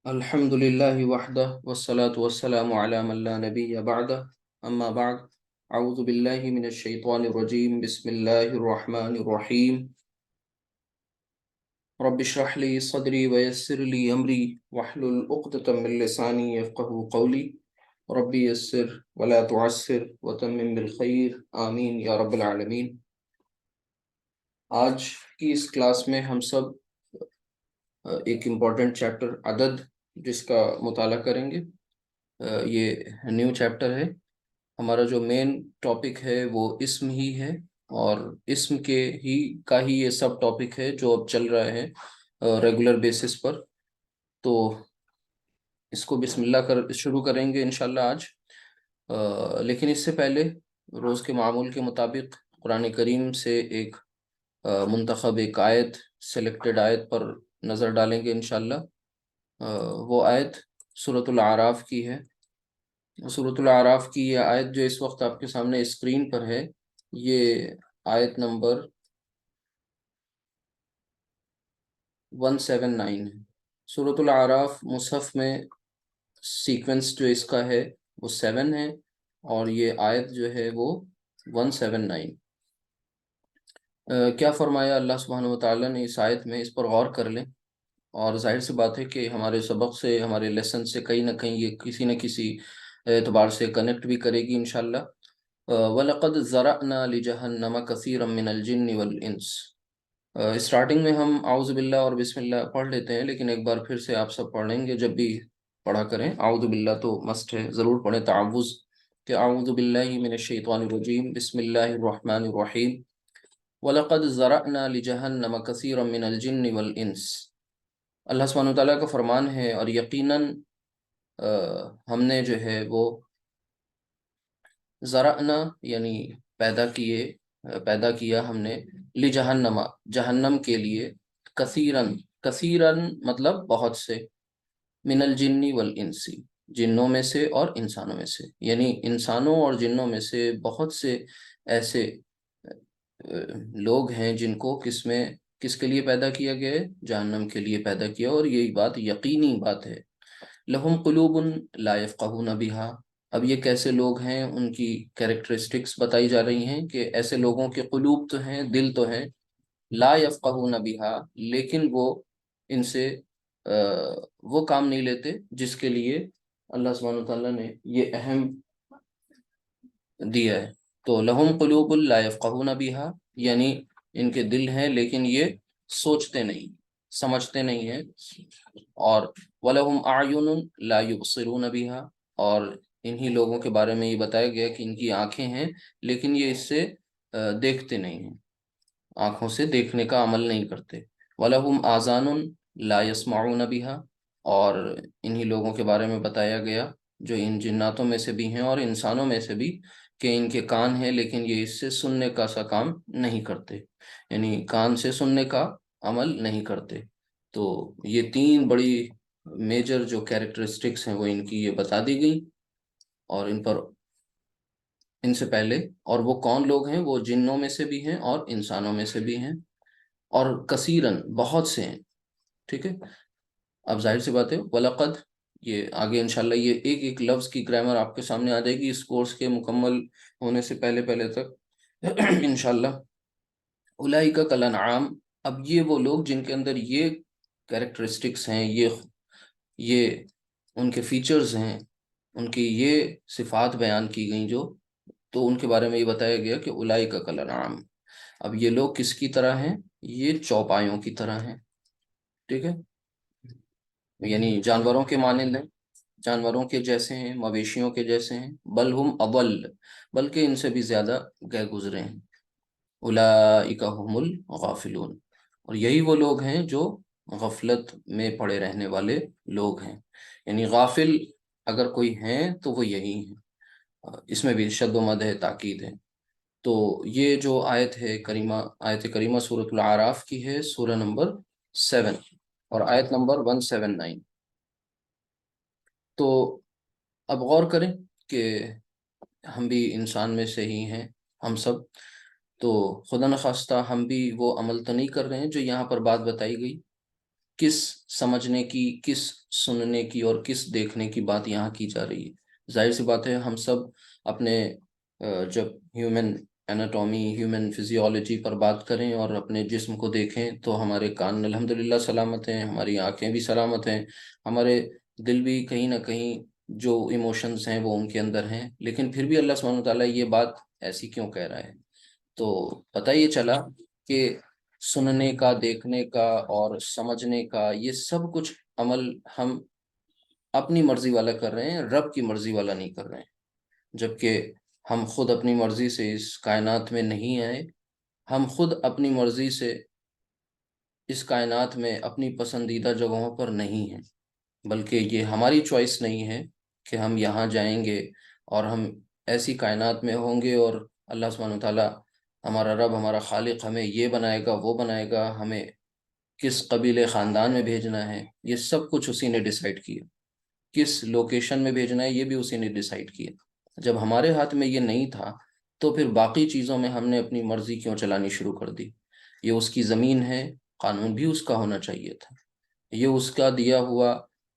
الحمد لله وحده والصلاة والسلام على من لا نبي بعده أما بعد أعوذ بالله من الشيطان الرجيم بسم الله الرحمن الرحيم رب اشرح لي صدري ويسر لي أمري واحلل عقدة من لساني يفقه قولي ربي يسر ولا تعسر وتمم بالخير آمين يا رب العالمين۔ آج کی اس کلاس میں ہم سب ایک امپورٹنٹ چیپٹر عدد جس کا مطالعہ کریں گے۔ یہ نیو چیپٹر ہے۔ ہمارا جو مین ٹاپک ہے وہ اسم ہی ہے، اور اسم کا ہی یہ سب ٹاپک ہے جو اب چل رہا ہے ریگولر بیسس پر۔ تو اس کو بسم اللہ کر شروع کریں گے انشاءاللہ آج۔ لیکن اس سے پہلے روز کے معمول کے مطابق قرآن کریم سے ایک منتخب ایک آیت، سلیکٹڈ آیت پر نظر ڈالیں گے انشاءاللہ۔ وہ آیت سورۃ الاعراف کی ہے۔ سورۃ الاعراف کی یہ آیت جو اس وقت آپ کے سامنے اسکرین پر ہے، یہ آیت نمبر 179 ہے۔ سورۃ الاعراف مصحف میں سیکوینس جو اس کا ہے وہ 7 ہے، اور یہ آیت جو ہے وہ 179۔ کیا فرمایا اللہ سبحانہ وتعالیٰ نے اس آیت میں، اس پر غور کر لیں۔ اور ظاہر سی بات ہے کہ ہمارے سبق سے، ہمارے لیسن سے کہیں نہ کہیں یہ کسی نہ کسی اعتبار سے کنیکٹ بھی کرے گی انشاءاللہ۔ وَلَقَدْ ذَرَأْنَا لِجَهَنَّمَ كَثِيرًا مِنَ الْجِنِّ وَالْإِنسِ۔ اسٹارٹنگ میں ہم اعوذ باللہ اور بسم اللہ پڑھ لیتے ہیں، لیکن ایک بار پھر سے آپ سب پڑھ لیں گے۔ جب بھی پڑھا کریں اعوذ باللہ تو مسٹ ہے، ضرور پڑھیں تعوذ کہ اعوذ باللہ من الشیطان الرجیم بسم اللہ الرحمن الرحیم وَلَقَدْ ذَرَأْنَا لِجَهَنَّمَ كَثِيرًا مِنَ الْجِنِّ وَالْإِنسِ۔ اللہ سبحانہ وتعالیٰ کا فرمان ہے، اور یقیناً ہم نے جو ہے وہ ذرأنا یعنی پیدا کیا ہم نے، لجہنم جہنم کے لیے، کثیرن کثیرن مطلب بہت سے، من الجن والانسی جنوں میں سے اور انسانوں میں سے، یعنی انسانوں اور جنوں میں سے بہت سے ایسے لوگ ہیں جن کو کس کے لیے پیدا کیا گیا ہے؟ جہنم کے لیے پیدا کیا، اور یہی بات یقینی بات ہے۔ لہم قلوب لا یفقہون بہا۔ اب یہ کیسے لوگ ہیں، ان کی کیریکٹرسٹکس بتائی جا رہی ہیں کہ ایسے لوگوں کے قلوب تو ہیں، دل تو ہیں، لا یفقہون بہا، لیکن وہ ان سے وہ کام نہیں لیتے جس کے لیے اللہ سبحانہ وتعالیٰ نے یہ اہم دیا ہے۔ تو لہم قلوب لا یفقہون بہا، یعنی ان کے دل ہیں لیکن یہ سوچتے نہیں، سمجھتے نہیں ہیں۔ اور وَلَهُمْ أَعْيُنٌ لَا يُبْصِرُونَ بِهَا، اور انہی لوگوں کے بارے میں یہ بتایا گیا کہ ان کی آنکھیں ہیں لیکن یہ اس سے دیکھتے نہیں ہیں، آنکھوں سے دیکھنے کا عمل نہیں کرتے۔ وَلَهُمْ آذَانٌ لَا يَسْمَعُونَ بِهَا، اور انہی لوگوں کے بارے میں بتایا گیا جو ان جناتوں میں سے بھی ہیں اور انسانوں میں سے بھی، کہ ان کے کان ہیں لیکن یہ اس سے سننے کا سا کام نہیں کرتے، یعنی کان سے سننے کا عمل نہیں کرتے۔ تو یہ تین بڑی میجر جو کیریکٹرسٹکس ہیں وہ ان کی یہ بتا دی گئی، اور ان سے پہلے، اور وہ کون لوگ ہیں؟ وہ جنوں میں سے بھی ہیں اور انسانوں میں سے بھی ہیں، اور کثیرن بہت سے ہیں۔ ٹھیک ہے، اب ظاہر سی بات ہے وَلَقَدْ، یہ آگے انشاءاللہ یہ ایک ایک لفظ کی گرامر آپ کے سامنے آ جائے گی اس کورس کے مکمل ہونے سے پہلے تک انشاءاللہ۔ اولئک کالانعام، اب یہ وہ لوگ جن کے اندر یہ کیریکٹرسٹکس ہیں، یہ ان کے فیچرز ہیں، ان کی یہ صفات بیان کی گئیں جو، تو ان کے بارے میں یہ بتایا گیا کہ اولئک کالانعام۔ اب یہ لوگ کس کی طرح ہیں؟ یہ چوپایوں کی طرح ہیں۔ ٹھیک ہے، یعنی جانوروں کے مانند ہیں، جانوروں کے جیسے ہیں، مویشیوں کے جیسے ہیں، بل ہم اضل، بلکہ ان سے بھی زیادہ گئے گزرے ہیں۔ اولئک هم الغافلون، اور یہی وہ لوگ ہیں جو غفلت میں پڑے رہنے والے لوگ ہیں، یعنی غافل اگر کوئی ہیں تو وہ یہی ہیں۔ اس میں بھی شد و مد ہے، تاکید ہے۔ تو یہ جو آیت ہے کریمہ، آیت کریمہ سورۃ الاعراف کی ہے، سورہ نمبر 7 اور آیت نمبر 179۔ تو اب غور کریں کہ ہم بھی انسان میں سے ہی ہیں، ہم سب، تو خدا نخواستہ ہم بھی وہ عمل تو نہیں کر رہے ہیں جو یہاں پر بات بتائی گئی کس سمجھنے کی، کس سننے کی اور کس دیکھنے کی بات یہاں کی جا رہی ہے؟ ظاہر سی بات ہے ہم سب اپنے جب ہیومن اناٹومی، ہیومن فزیولوجی پر بات کریں اور اپنے جسم کو دیکھیں تو ہمارے کان الحمدللہ سلامت ہیں، ہماری آنکھیں بھی سلامت ہیں، ہمارے دل بھی کہیں نہ کہیں جو ایموشنز ہیں وہ ان کے اندر ہیں، لیکن پھر بھی اللہ سبحانہ وتعالیٰ یہ بات ایسی کیوں کہہ رہا ہے؟ تو پتہ یہ چلا کہ سننے کا، دیکھنے کا اور سمجھنے کا یہ سب کچھ عمل ہم اپنی مرضی والا کر رہے ہیں، رب کی مرضی والا نہیں کر رہے ہیں، جبکہ ہم خود اپنی مرضی سے اس کائنات میں نہیں آئے، ہم خود اپنی مرضی سے اس کائنات میں اپنی پسندیدہ جگہوں پر نہیں ہیں، بلکہ یہ ہماری چوائس نہیں ہے کہ ہم یہاں جائیں گے اور ہم ایسی کائنات میں ہوں گے اور اللہ سبحانہ وتعالیٰ ہمارا رب، ہمارا خالق ہمیں یہ بنائے گا، وہ بنائے گا، ہمیں کس قبیلے خاندان میں بھیجنا ہے یہ سب کچھ اسی نے ڈیسائیڈ کیا، کس لوکیشن میں بھیجنا ہے یہ بھی اسی نے ڈیسائیڈ کیا۔ جب ہمارے ہاتھ میں یہ نہیں تھا تو پھر باقی چیزوں میں ہم نے اپنی مرضی کیوں چلانی شروع کر دی؟ یہ اس کی زمین ہے، قانون بھی اس کا ہونا چاہیے تھا، یہ اس کا دیا ہوا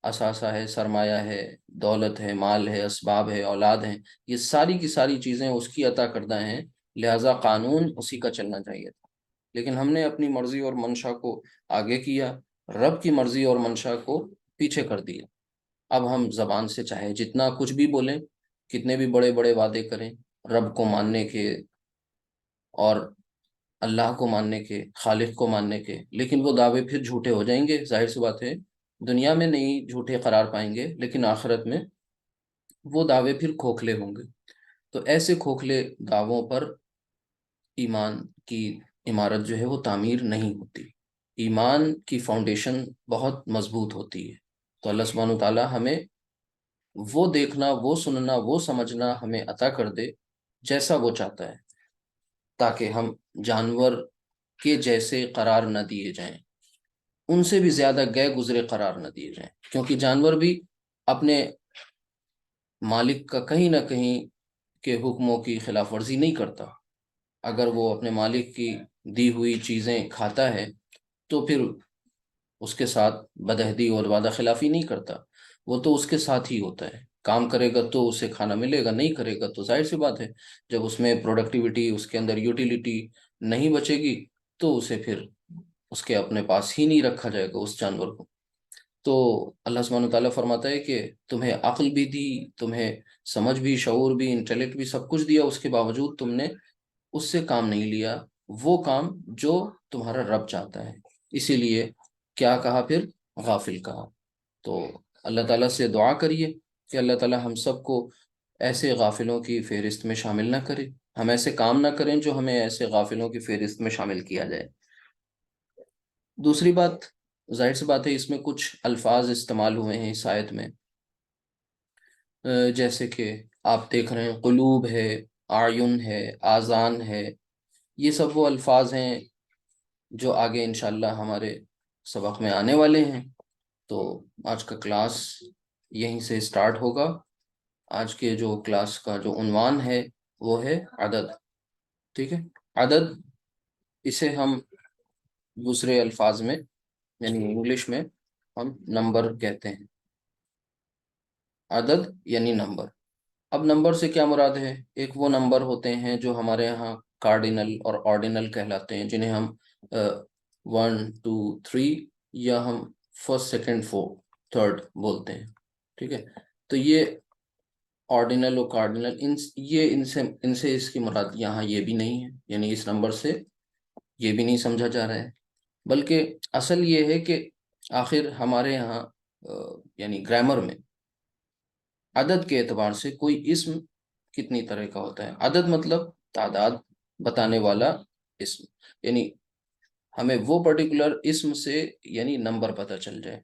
اثاثہ ہے، سرمایہ ہے، دولت ہے، مال ہے، اسباب ہے، اولاد ہیں، یہ ساری کی ساری چیزیں اس کی عطا کردہ ہیں، لہٰذا قانون اسی کا چلنا چاہیے تھا، لیکن ہم نے اپنی مرضی اور منشا کو آگے کیا، رب کی مرضی اور منشا کو پیچھے کر دیا۔ اب ہم زبان سے چاہے جتنا کچھ بھی بولیں، کتنے بھی بڑے بڑے وعدے کریں رب کو ماننے کے اور اللہ کو ماننے کے، خالق کو ماننے کے، لیکن وہ دعوے پھر جھوٹے ہو جائیں گے، ظاہر سی بات ہے دنیا میں نہیں جھوٹے قرار پائیں گے لیکن آخرت میں وہ دعوے پھر کھوکھلے ہوں گے۔ تو ایسے کھوکھلے دعووں پر ایمان کی عمارت جو ہے وہ تعمیر نہیں ہوتی، ایمان کی فاؤنڈیشن بہت مضبوط ہوتی ہے۔ تو اللہ سبحانہ وتعالیٰ ہمیں وہ دیکھنا، وہ سننا، وہ سمجھنا ہمیں عطا کر دے جیسا وہ چاہتا ہے، تاکہ ہم جانور کے جیسے قرار نہ دیے جائیں، ان سے بھی زیادہ گئے گزرے قرار نہ دیے جائیں، کیونکہ جانور بھی اپنے مالک کا کہیں نہ کہیں کے حکموں کی خلاف ورزی نہیں کرتا۔ اگر وہ اپنے مالک کی دی ہوئی چیزیں کھاتا ہے تو پھر اس کے ساتھ بدہدی اور وعدہ خلافی نہیں کرتا، وہ تو اس کے ساتھ ہی ہوتا ہے، کام کرے گا تو اسے کھانا ملے گا، نہیں کرے گا تو ظاہر سی بات ہے جب اس میں پروڈکٹیوٹی، اس کے اندر یوٹیلیٹی نہیں بچے گی تو اسے پھر اس کے اپنے پاس ہی نہیں رکھا جائے گا اس جانور کو۔ تو اللہ سبحانہ تعالیٰ فرماتا ہے کہ تمہیں عقل بھی دی، تمہیں سمجھ بھی، شعور بھی، انٹیلیکٹ بھی، سب کچھ دیا، اس کے باوجود تم نے اس سے کام نہیں لیا، وہ کام جو تمہارا رب چاہتا ہے، اسی لیے کیا کہا پھر؟ غافل کہا۔ تو اللہ تعالیٰ سے دعا کریے کہ اللہ تعالیٰ ہم سب کو ایسے غافلوں کی فہرست میں شامل نہ کرے، ہم ایسے کام نہ کریں جو ہمیں ایسے غافلوں کی فہرست میں شامل کیا جائے۔ دوسری بات، ظاہر سی بات ہے اس میں کچھ الفاظ استعمال ہوئے ہیں اس آیت میں، جیسے کہ آپ دیکھ رہے ہیں قلوب ہے، اعین ہے، آذان ہے، یہ سب وہ الفاظ ہیں جو آگے انشاءاللہ ہمارے سبق میں آنے والے ہیں۔ تو آج کا کلاس یہیں سے سٹارٹ ہوگا۔ آج کے جو کلاس کا جو عنوان ہے وہ ہے عدد، ٹھیک ہے؟ عدد، اسے ہم دوسرے الفاظ میں یعنی انگلش میں ہم نمبر کہتے ہیں، عدد یعنی نمبر۔ اب نمبر سے کیا مراد ہے؟ ایک وہ نمبر ہوتے ہیں جو ہمارے ہاں کارڈینل اور آرڈینل کہلاتے ہیں، جنہیں ہم 1 2 3 یا ہم فرسٹ سیکنڈ فور تھرڈ بولتے ہیں، ٹھیک ہے؟ تو یہ آرڈینل اور کارڈینل ان سے اس کی مراد یہاں یہ بھی نہیں ہے، یعنی اس نمبر سے یہ بھی نہیں سمجھا جا رہا ہے، بلکہ اصل یہ ہے کہ آخر ہمارے یہاں یعنی گرامر میں عدد کے اعتبار سے کوئی اسم کتنی طرح کا ہوتا ہے؟ عدد مطلب تعداد بتانے والا اسم، یعنی ہمیں وہ پرٹیکولر اسم سے یعنی نمبر پتہ چل جائے۔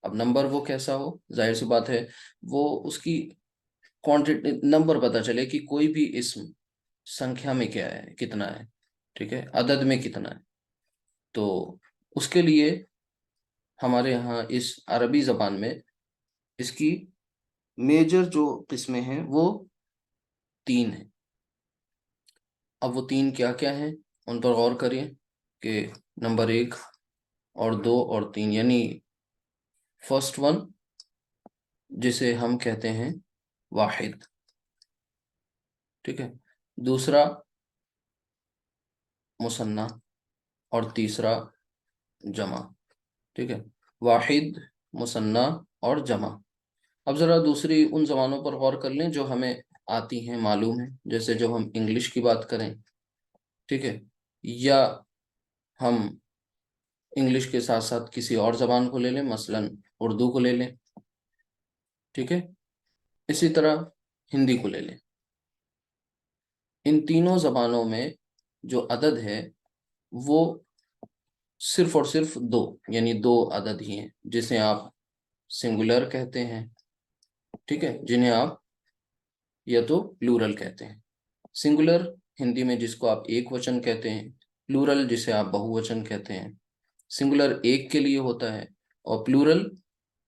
اب نمبر وہ کیسا ہو؟ ظاہر سی بات ہے وہ اس کی کوانٹٹی نمبر پتہ چلے کہ کوئی بھی اسم سنکھیا میں کیا ہے، کتنا ہے، ٹھیک ہے، عدد میں کتنا ہے۔ تو اس کے لیے ہمارے ہاں اس عربی زبان میں اس کی میجر جو قسمیں ہیں وہ 3 ہیں۔ اب وہ 3 کیا کیا ہیں ان پر غور کریں کہ نمبر 1 اور 2 اور 3، یعنی فرسٹ ون جسے ہم کہتے ہیں واحد، ٹھیک ہے، دوسرا مثنیٰ، اور تیسرا جمع، ٹھیک ہے، واحد، مثنیٰ اور جمع۔ اب ذرا دوسری ان زبانوں پر غور کر لیں جو ہمیں آتی ہیں، معلوم ہے، جیسے جب ہم انگلش کی بات کریں، ٹھیک ہے، یا ہم انگلش کے ساتھ ساتھ کسی اور زبان کو لے لیں، مثلا اردو کو لے لیں، ٹھیک ہے، اسی طرح ہندی کو لے لیں۔ ان تینوں زبانوں میں جو عدد ہے وہ صرف اور صرف 2، یعنی 2 عدد ہی ہیں، جسے آپ سنگولر کہتے ہیں، ٹھیک ہے، جنہیں آپ یا تو پلورل کہتے ہیں۔ سنگولر ہندی میں جس کو آپ ایک وچن کہتے ہیں، پلورل جسے آپ بہو وچن کہتے ہیں۔ سنگولر ایک کے لیے ہوتا ہے اور پلورل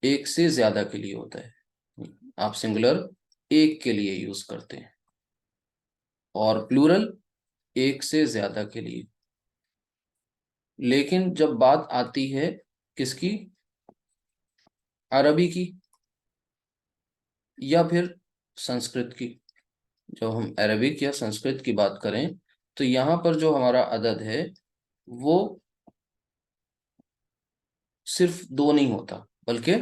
ایک سے زیادہ کے لیے ہوتا ہے۔ آپ سنگولر ایک کے لیے یوز کرتے ہیں اور پلورل ایک سے زیادہ کے لیے۔ لیکن جب بات آتی ہے کس کی، عربی کی یا پھر سنسکرت کی، جب ہم عربک یا سنسکرت کی بات کریں تو یہاں پر جو ہمارا عدد ہے وہ صرف 2 نہیں ہوتا، بلکہ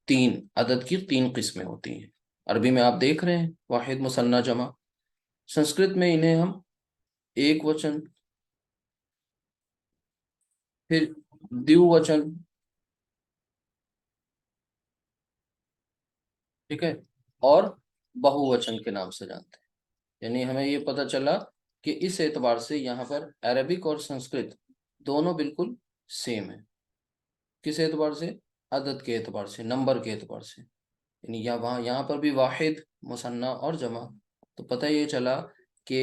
3 عدد کی 3 قسمیں ہوتی ہیں۔ عربی میں آپ دیکھ رہے ہیں واحد، مثنیٰ، جمع۔ سنسکرت میں انہیں ہم ایک وچن، پھر دیو وچن، ٹھیک ہے، اور بہو وچن کے نام سے جانتے ہیں۔ یعنی ہمیں یہ پتہ چلا کہ اس اعتبار سے یہاں پر عربک اور سنسکرت دونوں بالکل سیم ہیں۔ کس اعتبار سے؟ عدد کے اعتبار سے، نمبر کے اعتبار سے، یعنی یہاں پر بھی واحد، مثنیٰ اور جمع۔ تو پتہ یہ چلا کہ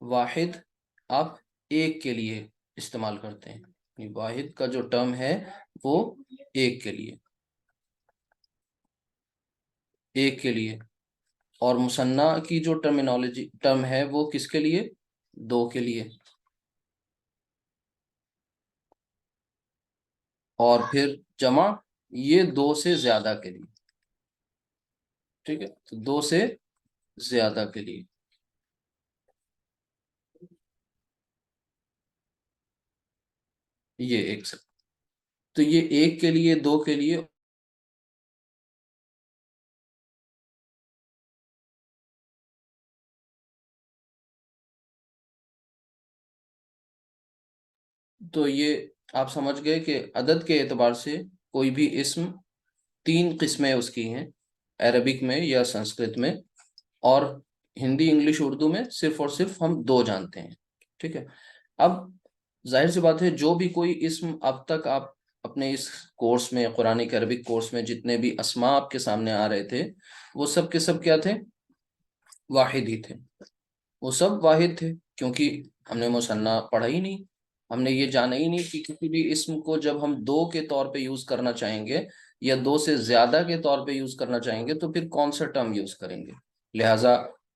واحد آپ ایک کے لیے استعمال کرتے ہیں، یعنی واحد کا جو ٹرم ہے وہ ایک کے لیے، ایک کے لیے، اور مثنیٰ کی جو ٹرم ہے وہ کس کے لیے؟ 2 کے لیے، اور پھر جمع یہ 2 سے زیادہ کے لیے، ٹھیک ہے، تو 2 سے زیادہ کے لیے۔ یہ ایک سب، تو یہ ایک کے لیے، 2 کے لیے، تو یہ آپ سمجھ گئے کہ عدد کے اعتبار سے کوئی بھی اسم 3 قسمیں اس کی ہیں، عربک میں یا سنسکرت میں، اور ہندی، انگلش، اردو میں صرف اور صرف ہم 2 جانتے ہیں، ٹھیک ہے۔ اب ظاہر سی بات ہے جو بھی کوئی اسم اب تک آپ اپنے اس کورس میں، قرآن کے عربک کورس میں جتنے بھی اسماء آپ کے سامنے آ رہے تھے وہ سب کے سب کیا تھے؟ واحد ہی تھے، وہ سب واحد تھے، کیونکہ ہم نے مثنیٰ پڑھا ہی نہیں، ہم نے یہ جانا ہی نہیں کہ کسی بھی اسم کو جب ہم 2 کے طور پہ یوز کرنا چاہیں گے یا 2 سے زیادہ کے طور پہ یوز کرنا چاہیں گے تو پھر کون سا ٹرم یوز کریں گے۔ لہٰذا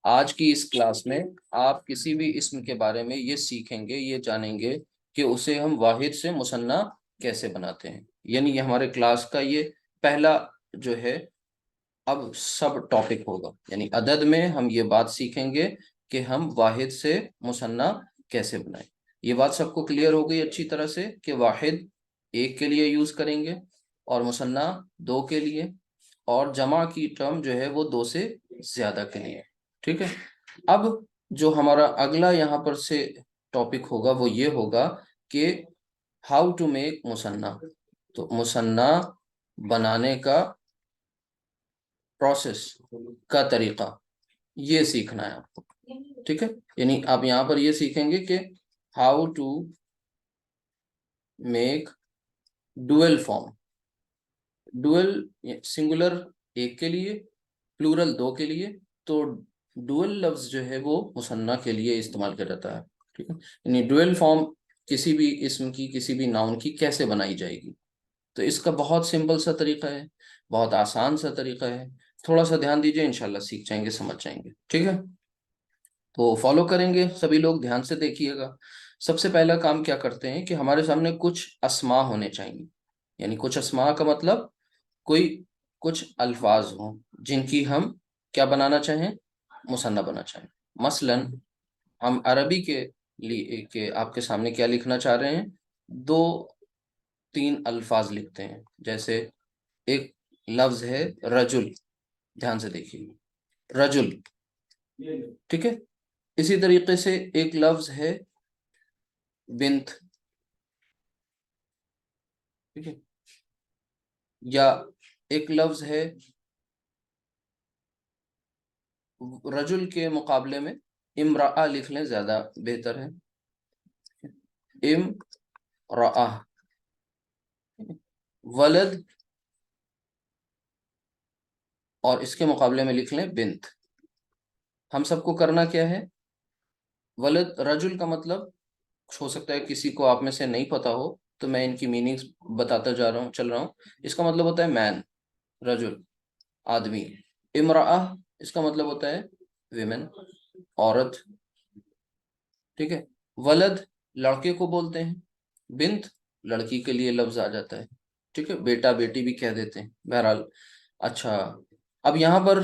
آج کی اس کلاس میں آپ کسی بھی اسم کے بارے میں یہ سیکھیں گے، یہ جانیں گے کہ اسے ہم واحد سے مثنیٰ کیسے بناتے ہیں۔ یعنی یہ ہمارے کلاس کا یہ پہلا جو ہے اب سب ٹاپک ہوگا، یعنی عدد میں ہم یہ بات سیکھیں گے کہ ہم واحد سے مثنیٰ کیسے بنائیں۔ یہ بات سب کو کلیئر ہو گئی اچھی طرح سے کہ واحد ایک کے لیے یوز کریں گے اور مثنیٰ 2 کے لیے، اور جمع کی ٹرم جو ہے وہ 2 سے زیادہ کے لیے، ٹھیک ہے۔ اب جو ہمارا اگلا یہاں پر سے ٹاپک ہوگا وہ یہ ہوگا کہ ہاؤ ٹو میک مثنیٰ، تو مثنیٰ بنانے کا پروسیس کا طریقہ یہ سیکھنا ہے آپ کو، ٹھیک ہے۔ یعنی آپ یہاں پر یہ سیکھیں گے کہ how to make dual form, dual singular ایک کے لیے، پلورل 2 کے لیے، تو ڈوئل لفظ جو ہے وہ مثنیٰ کے لیے استعمال کیا جاتا ہے، ٹھیک ہے۔ یعنی ڈوئل فارم کسی بھی اسم کی، کسی بھی ناؤن کی کیسے بنائی جائے گی، تو اس کا بہت سمپل سا طریقہ ہے، بہت آسان سا طریقہ ہے، تھوڑا سا دھیان دیجئے، انشاءاللہ سیکھ جائیں گے، سمجھ جائیں گے، ٹھیک ہے۔ تو فالو کریں گے سبھی لوگ، دھیان سے دیکھیے گا۔ سب سے پہلا کام کیا کرتے ہیں کہ ہمارے سامنے کچھ اسما ہونے چاہیے، یعنی کچھ اسما کا مطلب کوئی کچھ الفاظ ہوں جن کی ہم کیا بنانا چاہیں، مثنیٰ بنانا چاہیں۔ مثلا ہم عربی کے لیے کہ آپ کے سامنے کیا لکھنا چاہ رہے ہیں، دو تین الفاظ لکھتے ہیں، جیسے ایک لفظ ہے رجل، دھیان سے دیکھیے رجل، ٹھیک ہے۔ اسی طریقے سے ایک لفظ ہے بنت، ٹھیک ہے، یا ایک لفظ ہے رجل کے مقابلے میں امرأہ لکھ لیں، زیادہ بہتر ہے، امرأہ، ولد، اور اس کے مقابلے میں لکھ لیں بنت۔ ہم سب کو کرنا کیا ہے، ولد رجل کا مطلب ہو سکتا ہے کسی کو آپ میں سے نہیں پتا ہو، تو میں ان کی میننگز بتاتا جا رہا ہوں، چل رہا ہوں۔ اس کا مطلب ہوتا ہے مین، رجل، آدمی۔ امرأہ اس کا مطلب ہوتا ہے ویمن، عورت، ٹھیک ہے۔ ولد لڑکے کو بولتے ہیں، بنت لڑکی کے لیے لفظ آ جاتا ہے، ٹھیک ہے، بیٹا بیٹی بھی کہہ دیتے ہیں، بہرحال۔ اچھا، اب یہاں پر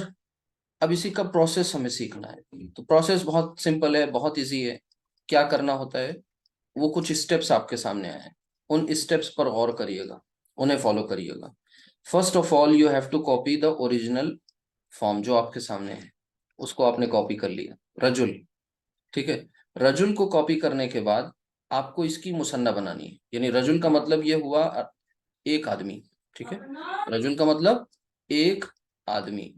اب اسی کا پروسیس ہمیں سیکھنا ہے، تو پروسیس بہت سمپل ہے، بہت ایزی ہے۔ کیا کرنا ہوتا ہے، وہ کچھ اسٹیپس آپ کے سامنے آئے ہیں، ان اسٹیپس پر غور کریے گا، انہیں فالو کریے گا۔ First of all you have to copy the original form جو آپ کے سامنے ہے، اس کو آپ نے کاپی کر لیا، رجل، ٹھیک ہے۔ رجل کو کاپی کرنے کے بعد آپ کو اس کی مثنیٰ بنانی ہے، یعنی رجل کا مطلب یہ ہوا ایک آدمی، ٹھیک ہے، رجل کا مطلب ایک آدمی۔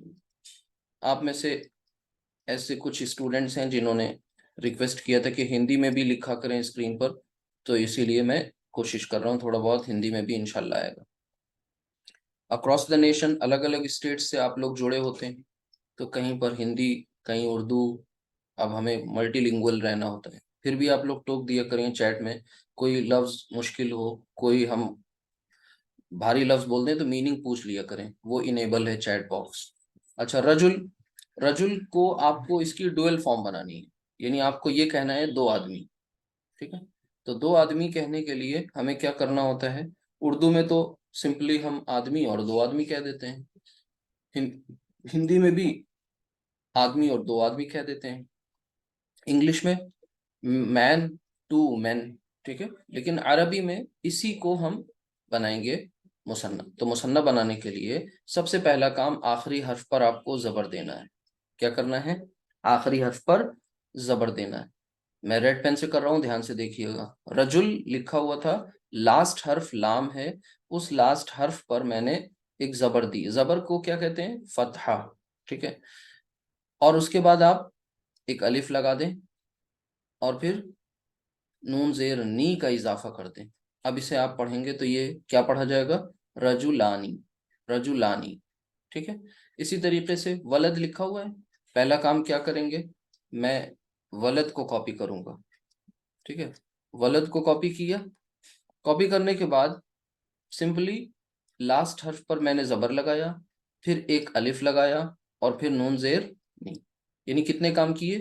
آپ میں سے ایسے کچھ اسٹوڈنٹس ہیں جنہوں نے ریکویسٹ کیا تھا کہ ہندی میں بھی لکھا کریں اسکرین پر، تو اسی لیے میں کوشش کر رہا ہوں، تھوڑا بہت ہندی میں بھی انشاءاللہ آئے گا۔ اکراس دا نیشن، الگ الگ اسٹیٹ سے آپ لوگ جڑے ہوتے ہیں، تو کہیں پر ہندی، کہیں اردو، اب ہمیں ملٹی لنگول رہنا ہوتا ہے۔ پھر بھی آپ لوگ ٹوک دیا کریں چیٹ میں، کوئی لفظ مشکل ہو، کوئی ہم بھاری لفظ بول دیں تو میننگ پوچھ لیا کریں، وہ انیبل ہے چیٹ باکس۔ اچھا، رجل، رجل کو آپ کو اس کی ڈوئل فارم بنانی ہے، یعنی آپ کو یہ کہنا ہے دو آدمی، ٹھیک ہے۔ تو دو آدمی کہنے کے لیے ہمیں کیا کرنا ہوتا ہے، اردو میں تو سمپلی ہم آدمی اور دو آدمی کہہ دیتے ہیں، ہندی میں بھی آدمی اور دو آدمی کہہ دیتے ہیں، انگلش میں مین ٹو مین، ٹھیک ہے۔ لیکن عربی میں اسی کو ہم بنائیں گے مثنیٰ۔ تو مثنیٰ بنانے کے لیے سب سے پہلا کام آخری حرف پر آپ کو زبر دینا ہے۔ کیا کرنا ہے، آخری حرف پر زبر دینا ہے۔ میں ریڈ پین سے کر رہا ہوں، دھیان سے دیکھیے گا، رجل لکھا ہوا تھا، لاسٹ حرف لام ہے، اس لاسٹ حرف پر میں نے ایک زبر دی، زبر کو کیا کہتے ہیں، فتحہ، ٹھیک ہے۔ اور اس کے بعد آپ ایک الف لگا دیں، اور پھر نون زیر نی کا اضافہ کر دیں۔ اب اسے آپ پڑھیں گے تو یہ کیا پڑھا جائے گا، رجولانی، رجولانی، ٹھیک ہے۔ اسی طریقے سے ولد لکھا ہوا ہے، پہلا کام کیا کریں گے، میں ولد کو کاپی کروں گا، ٹھیک ہے۔ ولد کو کاپی کیا، کاپی کرنے کے بعد سمپلی لاسٹ حرف پر میں نے زبر لگایا، پھر ایک الف لگایا، اور پھر نون زیر نی، یعنی کتنے کام کیے،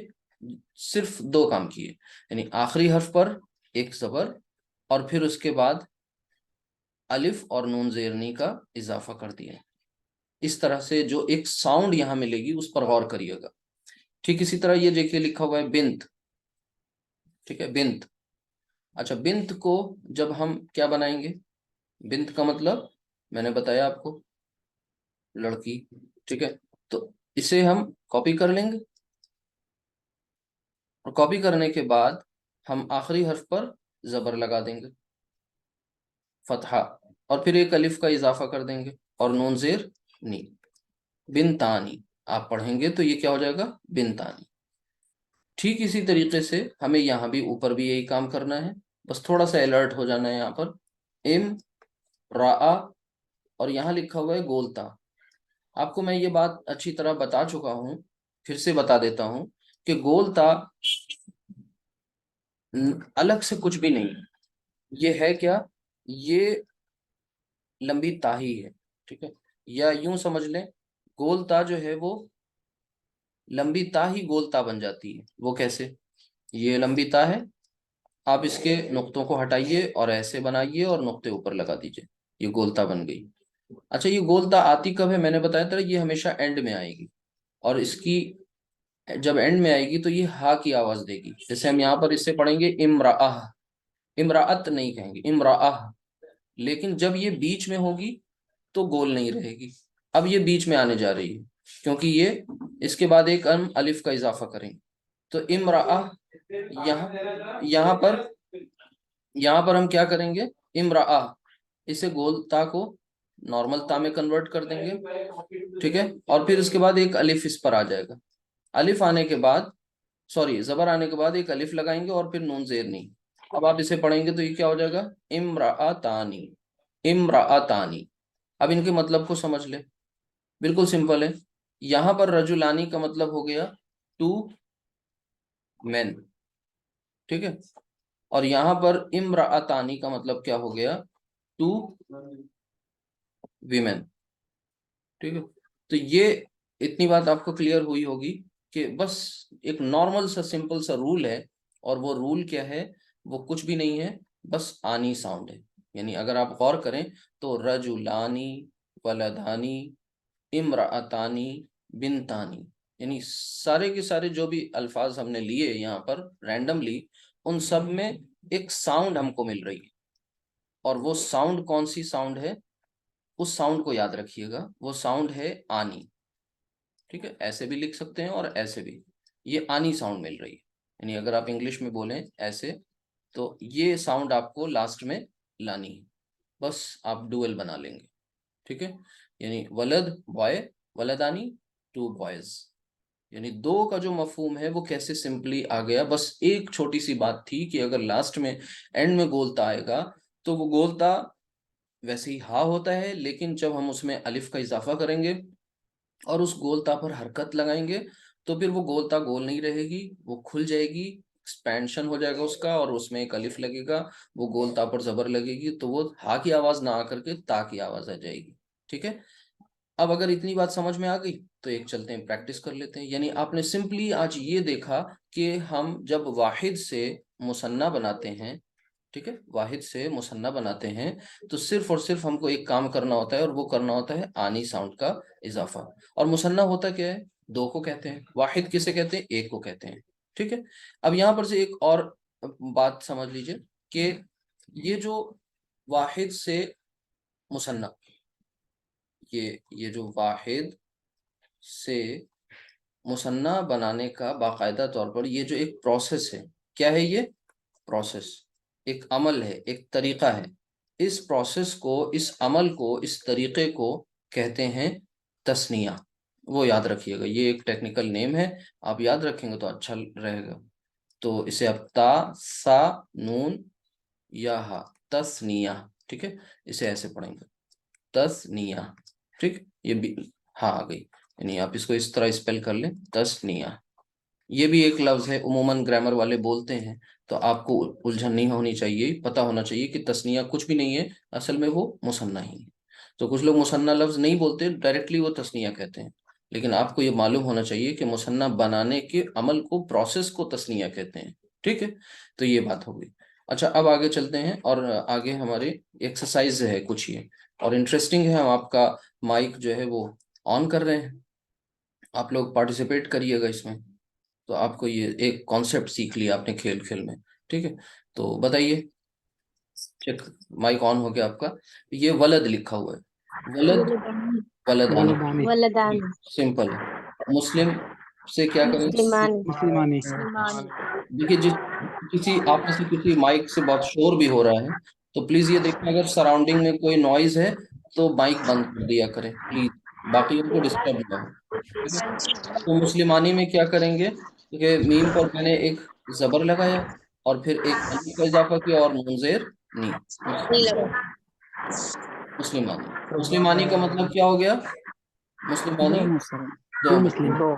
صرف دو کام کیے، یعنی آخری حرف پر ایک زبر، اور پھر اس کے بعد الف اور نون زیر نی کا اضافہ کر دیا۔ اس طرح سے جو ایک ساؤنڈ یہاں ملے گی اس پر غور کریے گا۔ ٹھیک اسی طرح یہ دیکھیے لکھا ہوا ہے بنت، ٹھیک ہے، بنت۔ اچھا، بنت کو جب ہم کیا بنائیں گے، بنت کا مطلب میں نے بتایا آپ کو، لڑکی، ٹھیک ہے۔ تو اسے ہم کاپی کر لیں گے، اور کاپی کرنے کے بعد ہم آخری حرف پر زبر لگا دیں گے، فتحہ، اور پھر ایک الف کا اضافہ کر دیں گے، اور نون زیر نی، بنتانی آپ پڑھیں گے تو یہ کیا ہو جائے گا، بنتانی۔ ٹھیک اسی طریقے سے ہمیں یہاں بھی اوپر بھی یہی کام کرنا ہے، بس تھوڑا سا الرٹ ہو جانا ہے یہاں پر، ام را، اور یہاں لکھا ہوا ہے گولتا۔ آپ کو میں یہ بات اچھی طرح بتا چکا ہوں، پھر سے بتا دیتا ہوں کہ گولتا الگ سے کچھ بھی نہیں، یہ ہے کیا، یہ لمبی تا ہی ہے، ٹھیک ہے، یا یوں سمجھ لیں گولتا جو ہے وہ لمبی تا ہی گولتا بن جاتی ہے۔ وہ کیسے، یہ لمبی تا ہے، آپ اس کے نقطوں کو ہٹائیے اور ایسے بنائیے اور نقطے اوپر لگا دیجیے، یہ گولتا بن گئی۔ اچھا یہ گولتا آتی کب ہے؟ میں نے بتایا تھا یہ ہمیشہ اینڈ میں آئے گی، اور اس کی جب اینڈ میں آئے گی تو یہ ہا کی آواز دے گی۔ جیسے ہم یہاں پر اس سے پڑھیں گے امراہ، امراۃ نہیں کہیں گے، امراہ، لیکن جب یہ بیچ میں ہوگی تو گول نہیں رہے گی۔ اب یہ بیچ میں آنے جا رہی ہے کیونکہ یہ اس کے بعد ایک ہم الف کا اضافہ کریں گے، تو امراہ یہاں پر ہم کیا کریں گے؟ امراہ، اسے گول تا کو نارمل تا میں کنورٹ کر دیں گے، ٹھیک ہے، اور پھر اس کے بعد ایک الف اس پر آ جائے گا، الف آنے کے بعد زبر آنے کے بعد ایک الف لگائیں گے اور پھر نون زیر نہیں۔ اب آپ اسے پڑھیں گے تو یہ کیا ہو جائے گا؟ امراۃانی، امراۃانی۔ اب ان کے مطلب کو سمجھ لیں، بالکل سمپل ہے۔ یہاں پر رجلانی کا مطلب ہو گیا ٹو مین، ٹھیک ہے، اور یہاں پر امراۃانی کا مطلب کیا ہو گیا؟ ٹو ویمن، ٹھیک ہے۔ تو یہ اتنی بات آپ کو کلیئر ہوئی ہوگی کہ بس ایک نارمل سا سمپل سا رول ہے، اور وہ رول کیا ہے؟ وہ کچھ بھی نہیں ہے، بس آنی ساؤنڈ ہے۔ یعنی اگر آپ غور کریں تو رجلانی، ولدانی، امراۃانی، بنتانی، یعنی سارے کے سارے جو بھی الفاظ ہم نے لیے یہاں پر رینڈملی، ان سب میں ایک ساؤنڈ ہم کو مل رہی ہے، اور وہ ساؤنڈ کون سی ساؤنڈ ہے؟ اس ساؤنڈ کو یاد رکھیے گا، وہ ساؤنڈ ہے آنی، ٹھیک ہے۔ ایسے بھی لکھ سکتے ہیں اور ایسے بھی، یہ آنی ساؤنڈ مل رہی ہے۔ یعنی اگر آپ انگلش میں بولیں ایسے تو یہ ساؤنڈ آپ کو لاسٹ میں لانی ہے، بس آپ ڈوئل بنا لیں گے، ٹھیک ہے۔ یعنی ولد بوائے، ولدانی ٹو بوائز، یعنی دو کا جو مفہوم ہے وہ کیسے سمپلی آ گیا۔ بس ایک چھوٹی سی بات تھی کہ اگر لاسٹ میں اینڈ میں گولتا آئے گا تو وہ گولتا ویسے ہی ہا ہوتا ہے، لیکن جب ہم اس میں الف کا اضافہ کریں گے اور اس گولتا پر حرکت لگائیں گے تو پھر وہ گولتا گول نہیں رہے گی، وہ کھل جائے گی، ایکسپینشن ہو جائے گا اس کا، اور اس میں ایک الف لگے گا، وہ گولتا پر زبر لگے گی تو وہ ہا کی آواز نہ آ کر کے تا کی آواز آ جائے گی، ٹھیک ہے۔ اب اگر اتنی بات سمجھ میں آ گئی تو ایک چلتے ہیں پریکٹس کر لیتے ہیں۔ یعنی آپ نے سمپلی آج یہ دیکھا کہ ہم جب واحد سے مثنیٰ بناتے ہیں، ٹھیک ہے، واحد سے مثنیٰ بناتے ہیں تو صرف اور صرف ہم کو ایک کام کرنا ہوتا ہے، اور وہ کرنا ہوتا ہے آنی ساؤنڈ کا اضافہ۔ اور مثنیٰ ہوتا کیا ہے؟ دو کو کہتے ہیں، واحد کسے کہتے ہیں؟ ایک کو کہتے ہیں، ٹھیک ہے۔ اب یہاں پر سے ایک اور بات سمجھ لیجئے کہ یہ جو واحد سے مثنیٰ، یہ جو واحد سے مثنیٰ بنانے کا باقاعدہ طور پر یہ جو ایک پروسیس ہے، کیا ہے یہ پروسیس؟ ایک عمل ہے، ایک طریقہ ہے۔ اس پروسیس کو، اس عمل کو، اس طریقے کو کہتے ہیں تثنیہ۔ وہ یاد رکھیے گا، یہ ایک ٹیکنیکل نیم ہے، آپ یاد رکھیں گے تو اچھا رہے گا۔ تو اسے آپ تا، سا، نون یا ہا، تثنیہ، ٹھیک ہے، اسے ایسے پڑھیں گے تثنیہ، ٹھیک، یہ بھی ہاں آ گئی، یعنی آپ اس کو اس طرح اسپیل کر لیں تثنیہ۔ یہ بھی ایک لفظ ہے، عموماً گرامر والے بولتے ہیں، تو آپ کو الجھن نہیں ہونی چاہیے، پتہ ہونا چاہیے کہ تثنیہ کچھ بھی نہیں ہے، اصل میں وہ مثنیٰ ہی ہے۔ تو کچھ لوگ مثنیٰ لفظ نہیں بولتے، ڈائریکٹلی وہ تثنیہ کہتے ہیں، لیکن آپ کو یہ معلوم ہونا چاہیے کہ مثنیٰ بنانے کے عمل کو، پروسیس کو تثنیہ کہتے ہیں، ٹھیک ہے۔ تو یہ بات ہو گئی۔ اچھا اب آگے چلتے ہیں، اور آگے ہمارے ایکسرسائز ہے کچھ یہ، اور انٹرسٹنگ ہے، ہم آپ کا مائک جو ہے وہ آن کر رہے ہیں، آپ لوگ پارٹیسپیٹ کریے گا اس میں، تو آپ کو یہ ایک کانسیپٹ سیکھ لیا آپ نے کھیل کھیل میں، ٹھیک ہے۔ تو بتائیے، چیک، مائک آن ہو گیا آپ کا۔ یہ ولد لکھا ہوا ہے، ولد، ولدانی، ولدانی، ولدان، سمپل ہے۔ مسلم سے کیا کریں گے؟ مسلمان، مسلمانی، مسلمان، دیکھیے کسی آپ میں سے کسی مائک سے بہت شور بھی ہو رہا ہے تو پلیز یہ دیکھیں، اگر سراؤنڈنگ میں کوئی نوائز ہے تو مائک بند کر دیا کریں پلیز، باقیوں کو ڈسٹرب نہ ہو، ٹھیک ہے۔ تو مسلمانی میں کیا کریں گے کہ میم پر میں نے ایک زبر لگایا اور پھر ایک الف کا اضافہ کیا اور نون زیر نی، نہیں لگا، مسلمانی۔ مسلمانی کا مطلب کیا ہو گیا؟ مسلمانی دو مسلم، دو دو مسلم، مسلم، دو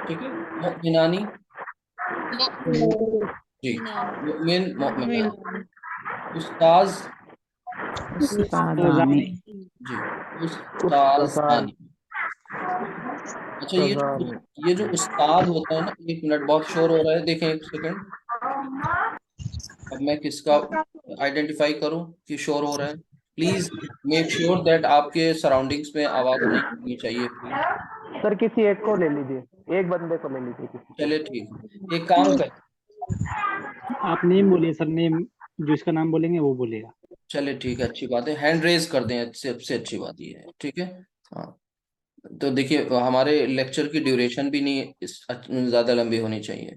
ٹھیک ہے۔ مؤمنانی، جی، مؤمن، مؤمنان۔ استاذ، استاذانی، جی، استاذانی۔ اچھا یہ جو استاد ہوتا ہے نا، ایک منٹ بہت شور ہو رہا ہے، دیکھیں ایک سیکنڈ، اب میں کس کا آئیڈینٹیفائی کروں کہ شور ہو رہا ہے؟ پلیز میک شیور دیٹ آپ کے سراؤنڈنگس میں آواز نہیں ہونی چاہیے پلیز. سر کسی ایک کو لے لیجیے, ایک بندے کو لے لیجیے کسی کو. چلے ٹھیک ہے, ایک کام کریں, آپ نیم بولیے سر, نیم جو اس کا نام بولیں گے وہ بولے گا. چلے ٹھیک ہے, اچھی بات ہے, ہینڈ ریز کر دیں, سب سے اچھی بات یہ ہے. ٹھیک ہے, ہاں. تو دیکھیے ہمارے لیکچر کی ڈیوریشن بھی نہیں زیادہ لمبی ہونی چاہیے.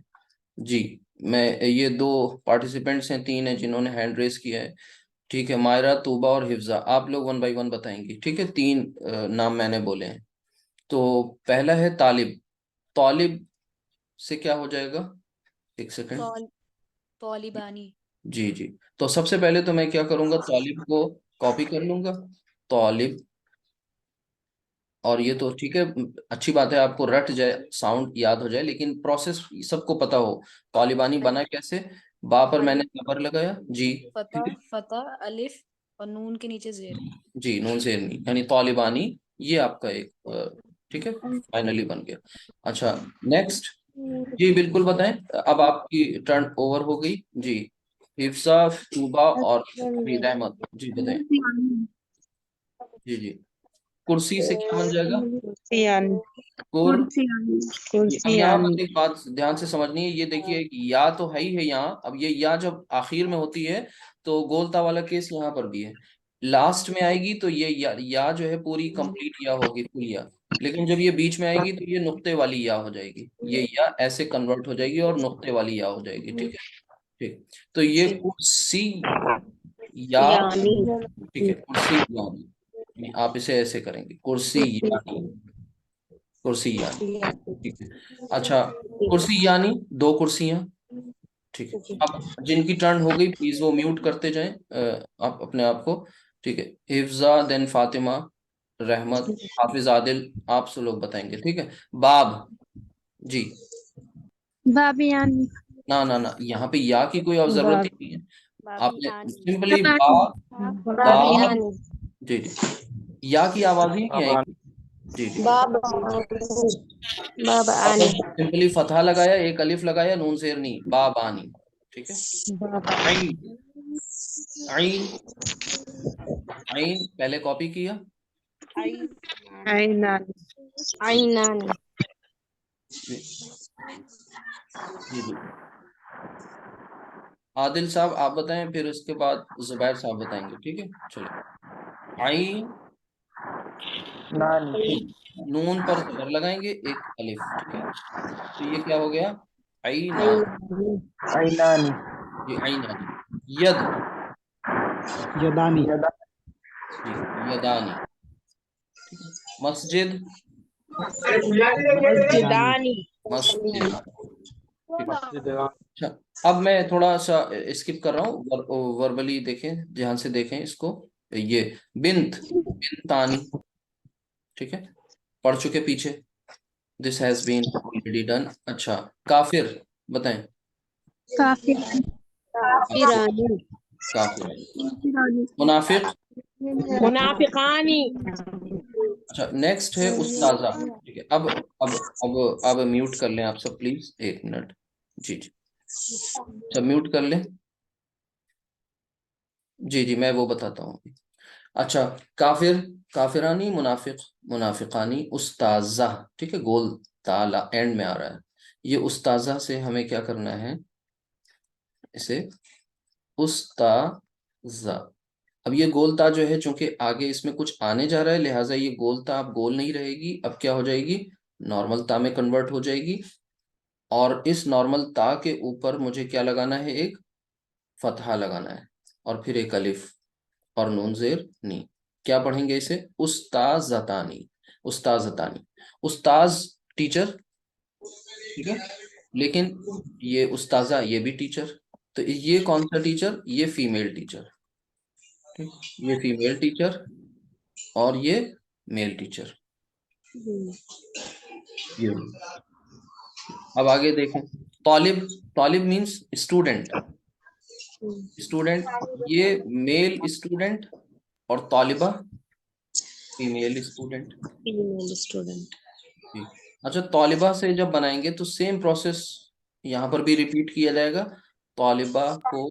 جی, میں یہ 2 پارٹیسپینٹس ہیں, 3 ہیں جنہوں نے ہینڈ ریز کیا ہے. ٹھیک ہے, مائرہ, طوبہ اور حفظہ, آپ لوگ 1 بائی 1 بتائیں گی. ٹھیک ہے, 3 نام میں نے بولے ہیں. تو پہلا ہے طالب. طالب سے کیا ہو جائے گا؟ ایک سیکنڈ. طالبانی. جی جی, تو سب سے پہلے تو میں کیا کروں گا, طالب کو کاپی کر لوں گا, طالب. اور یہ تو ٹھیک ہے, اچھی بات ہے, آپ کو رٹ جائے, ساؤنڈ یاد ہو جائے, لیکن پروسیس سب کو پتا ہو. طالبانی بنا کیسے؟ با پر میں نے زبر لگایا, جی, فتح, الف اور نون کے نیچے زیر. جی, نون زیر نہیں, یعنی طالبانی, یہ آپ کا ایک ٹھیک ہے, فائنلی بن گیا. اچھا نیکسٹ, جی بالکل بتائیں, اب آپ کی ٹرن اوور ہو گئی. جی, حفصہ, طوبہ اور رحمت, جی بتائیں. جی جی, کرسی سے کیا بن جائے گا؟ اب یہاں پر ایک بات دھیان سے سمجھنی ہے, یہ دیکھیے یا تو ہے ہی ہے یہاں. اب یہ یا جب آخر میں ہوتی ہے تو گولتا والا کیس یہاں پر بھی ہے, لاسٹ میں آئے گی تو یہ یا جو ہے پوری کمپلیٹ یا ہوگی, فل یا. لیکن جب یہ بیچ میں آئے گی تو یہ نقطے والی یا ہو جائے گی, یہ یا ایسے کنورٹ ہو جائے گی اور نقطے والی یا ہو جائے گی. ٹھیک ہے, ٹھیک, تو یہ کرسی یا, ٹھیک ہے, کرسی یعنی آپ اسے ایسے کریں گے, کرسی یعنی, کرسی یعنی. ٹھیک ہے, اچھا, کرسی یعنی 2 کرسیاں. ٹھیک ہے, اب جن کی ٹرن ہو گئی پلیز وہ میوٹ کرتے جائیں آپ اپنے آپ کو. ٹھیک ہے, حفظہ, دین فاطمہ, رحمت, حافظ عادل, آپ سے لوگ بتائیں گے. ٹھیک ہے, باب, جی, بابیانی. نہ یہاں پہ یا کی کوئی ضرورت ہی نہیں ہے, آپ نے سمپلی باب, جی جی, یا کی آواز ہی نہیں آئے گی. جی جی, سمپلی فتحہ لگایا, ایک الف لگایا, نون زیر نہیں, بابانی. ٹھیک ہے, عین, عین, عین پہلے کاپی کیا, جی جی, عادل صاحب آپ بتائیں, پھر اس کے بعد زبیر صاحب بتائیں گے. ٹھیک ہے, چلے. عین, نون پر زبر لگائیں گے, ایک الف. ٹھیک ہے, تو یہ کیا ہو گیا, عینان, جی, عینانی. ید, یدانی. جی, یدانی. ٹھیک ہے, مسجد, مسجدانی. مسجد. ٹھیک ہے, اچھا, اب میں تھوڑا سا اسکپ کر رہا ہوں, وربلی دیکھیں, دھیان سے دیکھیں اس کو. یہ بنت, بنتانی. ٹھیک ہے, پڑھ چکے پیچھے, this has been already done. اچھا, کافر بتائیں. کافر. منافق. منافقانی. اچھا, نیکسٹ ہے استاذہ. ٹھیک ہے, اب میوٹ کر لیں آپ سب پلیز, 1 منٹ. جی جی, سب میوٹ کر لیں. جی جی, میں وہ بتاتا ہوں. اچھا, کافر, کافرانی, منافق, منافقانی, استاذہ. ٹھیک ہے, گول تالا اینڈ میں آ رہا ہے. یہ استاذہ سے ہمیں کیا کرنا ہے, اسے استاذہ. اب یہ گولتا جو ہے چونکہ آگے اس میں کچھ آنے جا رہا ہے, لہٰذا یہ گولتا اب گول نہیں رہے گی, اب کیا ہو جائے گی, نارمل تا میں کنورٹ ہو جائے گی. اور اس نارمل تا کے اوپر مجھے کیا لگانا ہے, ایک فتحہ لگانا ہے, اور پھر ایک الف اور نون زیر نہیں. کیا پڑھیں گے اسے, استاذتانی, استاذتانی. استاذ ٹیچر, ٹھیک ہے, لیکن یہ استاذہ یہ بھی ٹیچر. تو یہ کون سا ٹیچر, یہ فیمیل ٹیچر. یہ فیمیل ٹیچر اور یہ میل ٹیچر. اب آگے دیکھیں, طالب, طالب مینس اسٹوڈنٹ. اسٹوڈنٹ, یہ میل اسٹوڈنٹ, اور طالبہ فیمیل اسٹوڈنٹ. اچھا, طالبہ سے جب بنائیں گے تو سیم پروسیس یہاں پر بھی ریپیٹ کیا جائے گا. طالبہ کو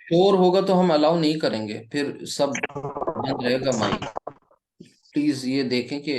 شور ہوگا تو ہم الاؤ نہیں کریں گے، پھر سب بند رہے گا مائک. پلیز یہ دیکھیں کہ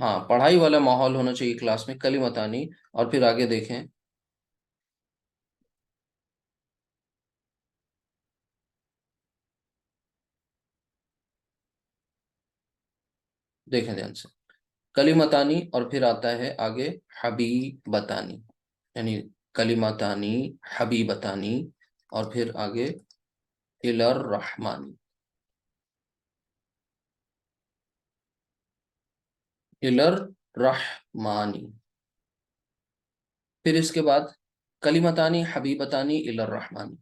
ہاں پڑھائی والا ماحول ہونا چاہیے کلاس میں. کلمتانی، اور پھر آگے دیکھیں. دیکھیں دھیان سے، کلمتانی اور پھر آتا ہے آگے حبیبتانی، یعنی کلمتانی حبیبتانی، اور پھر آگے الی الرحمن، الی الرحمن. پھر اس کے بعد کلمتانی حبیبتانی الی الرحمن.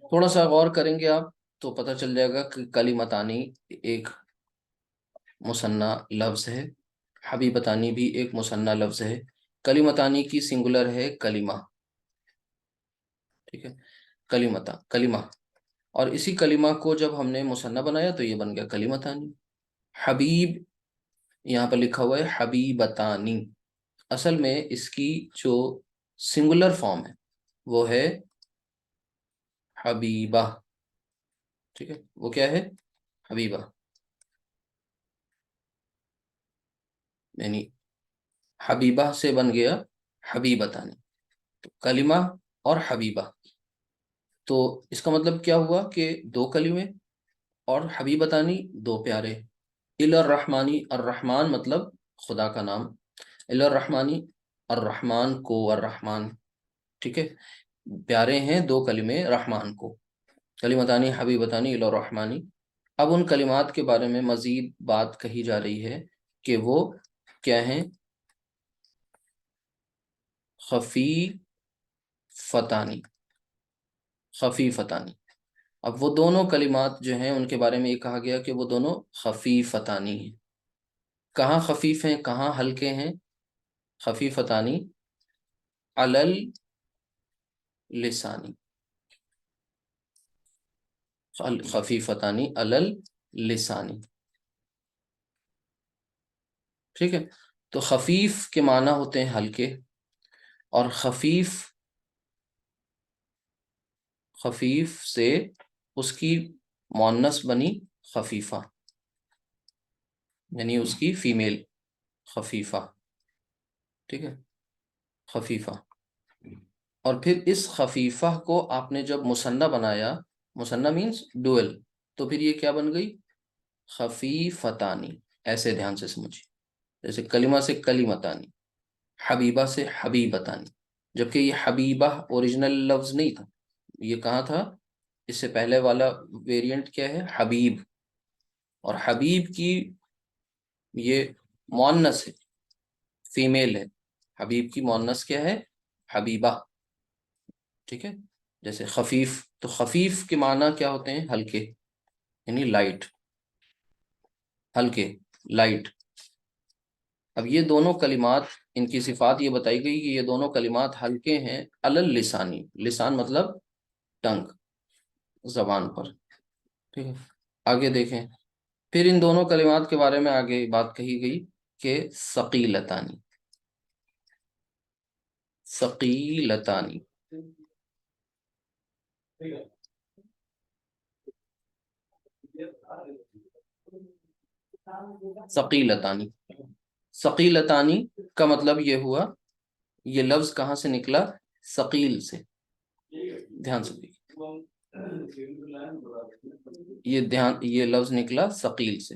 تھوڑا سا غور کریں گے آپ تو پتہ چل جائے گا کہ کلمتانی ایک مثنیٰ لفظ ہے، حبیبتانی بھی ایک مثنیٰ لفظ ہے. کلمتانی کی سنگولر ہے کلمہ، ٹھیک ہے، کلمہ. اور اسی کلمہ کو جب ہم نے مثنیٰ بنایا تو یہ بن گیا کلمتانی. حبیب یہاں پر لکھا ہوا ہے حبیبتانی، اصل میں اس کی جو سنگولر فارم ہے وہ ہے حبیبہ، ٹھیک ہے، وہ کیا ہے؟ حبیبہ. یعنی حبیبہ سے بن گیا حبیبتانی، تو کلمہ اور حبیبہ. تو اس کا مطلب کیا ہوا کہ دو کلمے اور حبیبتانی دو پیارے. الی الرحمانی، الرحمن مطلب خدا کا نام، الی الرحمانی الرحمن کو، الرحمن، ٹھیک ہے، پیارے ہیں دو کلمے رحمان کو. کلمتانی حبیبتانی الی الرحمانی. اب ان کلمات کے بارے میں مزید بات کہی جا رہی ہے کہ وہ کیا ہیں؟ خفیفتانی، خفیفتانی. اب وہ دونوں کلمات جو ہیں ان کے بارے میں یہ کہا گیا کہ وہ دونوں خفیفتانی ہیں. کہاں خفیف ہیں کہاں ہلکے ہیں؟ خفیفتانی علل لسانی، خفیفتانی علل لسانی، ٹھیک ہے. تو خفیف کے معنی ہوتے ہیں ہلکے، اور خفیف سے اس کی مؤنث بنی خفیفہ، یعنی اس کی فیمیل خفیفہ، ٹھیک ہے، خفیفہ. اور پھر اس خفیفہ کو آپ نے جب مثنیٰ بنایا، مثنیٰ مینس ڈوئل، تو پھر یہ کیا بن گئی؟ خفیفتانی. ایسے دھیان سے سمجھیے، جیسے کلمہ سے کلمتانی، حبیبہ سے حبیبتانی. جبکہ یہ حبیبہ اوریجنل لفظ نہیں تھا، یہ کہاں تھا؟ اس سے پہلے والا ویریئنٹ کیا ہے؟ حبیب. اور حبیب کی یہ مؤنث ہے، فیمیل ہے. حبیب کی مؤنث کیا ہے؟ حبیبہ، ٹھیک ہے. جیسے خفیف، تو خفیف کے معنی کیا ہوتے ہیں؟ ہلکے، یعنی لائٹ، ہلکے، لائٹ. اب یہ دونوں کلمات، ان کی صفات یہ بتائی گئی کہ یہ دونوں کلمات ہلکے ہیں علل لسانی. لسان مطلب ٹنگ، زبان پر، ٹھیک ہے. آگے دیکھیں، پھر ان دونوں کلمات کے بارے میں آگے بات کہی گئی کہ ثقیلتانی، ثقیلتانی، ثقیلتانی. ثقیلتانی کا مطلب یہ ہوا، یہ لفظ کہاں سے نکلا؟ ثقیل سے. دھیان سے دیکھیے، یہ لفظ نکلا ثقیل سے.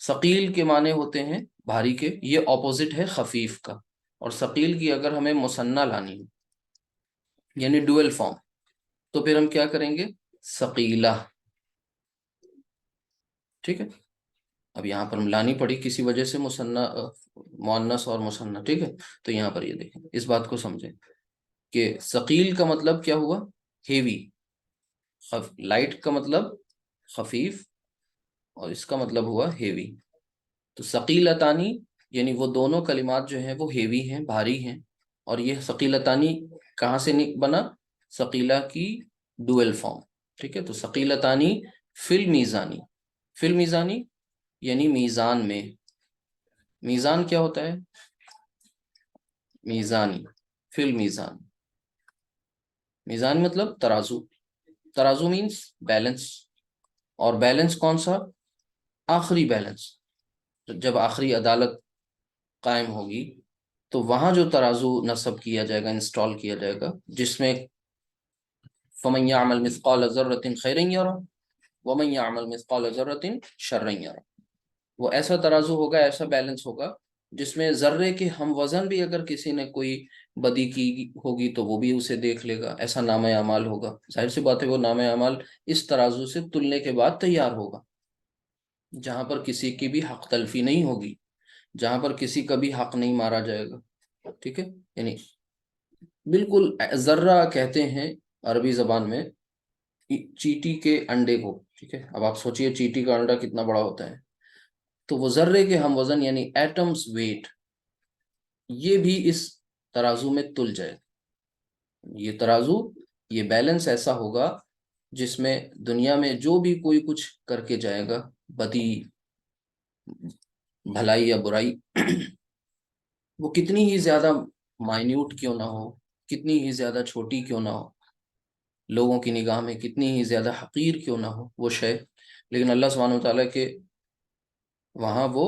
ثقیل کے معنی ہوتے ہیں بھاری کے، یہ اپوزٹ ہے خفیف کا. اور ثقیل کی اگر ہمیں مثنیٰ لانی ہے، یعنی ڈوئل فارم، تو پھر ہم کیا کریں گے؟ ثقیلہ، ٹھیک ہے. اب یہاں پر ہم لانی پڑی کسی وجہ سے مثنیٰ، مؤنث اور مثنیٰ، ٹھیک ہے. تو یہاں پر یہ دیکھیں، اس بات کو سمجھیں کہ ثقیل کا مطلب کیا ہوا؟ ہیوی. لائٹ کا مطلب خفیف، اور اس کا مطلب ہوا ہیوی. تو ثقیلتانی یعنی وہ دونوں کلمات جو ہیں وہ ہیوی ہیں، بھاری ہیں. اور یہ ثقیلتانی کہاں سے بنا؟ ثقیلہ کی ڈوئل فارم، ٹھیک ہے. تو ثقیلتانی فی المیزانی، فی المیزانی یعنی میزان میں. میزان کیا ہوتا ہے؟ میزانی، فی المیزان. میزان مطلب ترازو. ترازو مینس بیلنس. اور بیلنس کون سا؟ آخری بیلنس. جب آخری عدالت قائم ہوگی تو وہاں جو ترازو نصب کیا جائے گا، انسٹال کیا جائے گا، جس میں فَمَن يَعْمَلْ مِثْقَالَ ذَرَّةٍ خَيْرًا يَرَهُ وَمَن يَعْمَلْ مِثْقَالَ ذَرَّةٍ شَرًّا يَرَهُ. وہ ایسا ترازو ہوگا، ایسا بیلنس ہوگا جس میں ذرے کے ہم وزن بھی اگر کسی نے کوئی بدی کی ہوگی تو وہ بھی اسے دیکھ لے گا. ایسا نامہ اعمال ہوگا. ظاہر سی بات ہے وہ نامہ اعمال اس ترازو سے تلنے کے بعد تیار ہوگا، جہاں پر کسی کی بھی حق تلفی نہیں ہوگی، جہاں پر کسی کا بھی حق نہیں مارا جائے گا. ٹھیک ہے، یعنی بالکل ذرہ کہتے ہیں عربی زبان میں چیٹی کے انڈے کو. ٹھیک ہے، اب آپ سوچئے چیٹی کا انڈا کتنا بڑا ہوتا ہے، تو وہ ذرے کے ہم وزن یعنی ایٹمز ویٹ یہ بھی اس ترازو میں تل جائے. یہ ترازو، یہ بیلنس ایسا ہوگا جس میں دنیا میں جو بھی کوئی کچھ کر کے جائے گا، بدی، بھلائی یا برائی، وہ کتنی ہی زیادہ مائنیوٹ کیوں نہ ہو، کتنی ہی زیادہ چھوٹی کیوں نہ ہو، لوگوں کی نگاہ میں کتنی ہی زیادہ حقیر کیوں نہ ہو وہ شے، لیکن اللہ سبحانہ وتعالیٰ کے وہاں وہ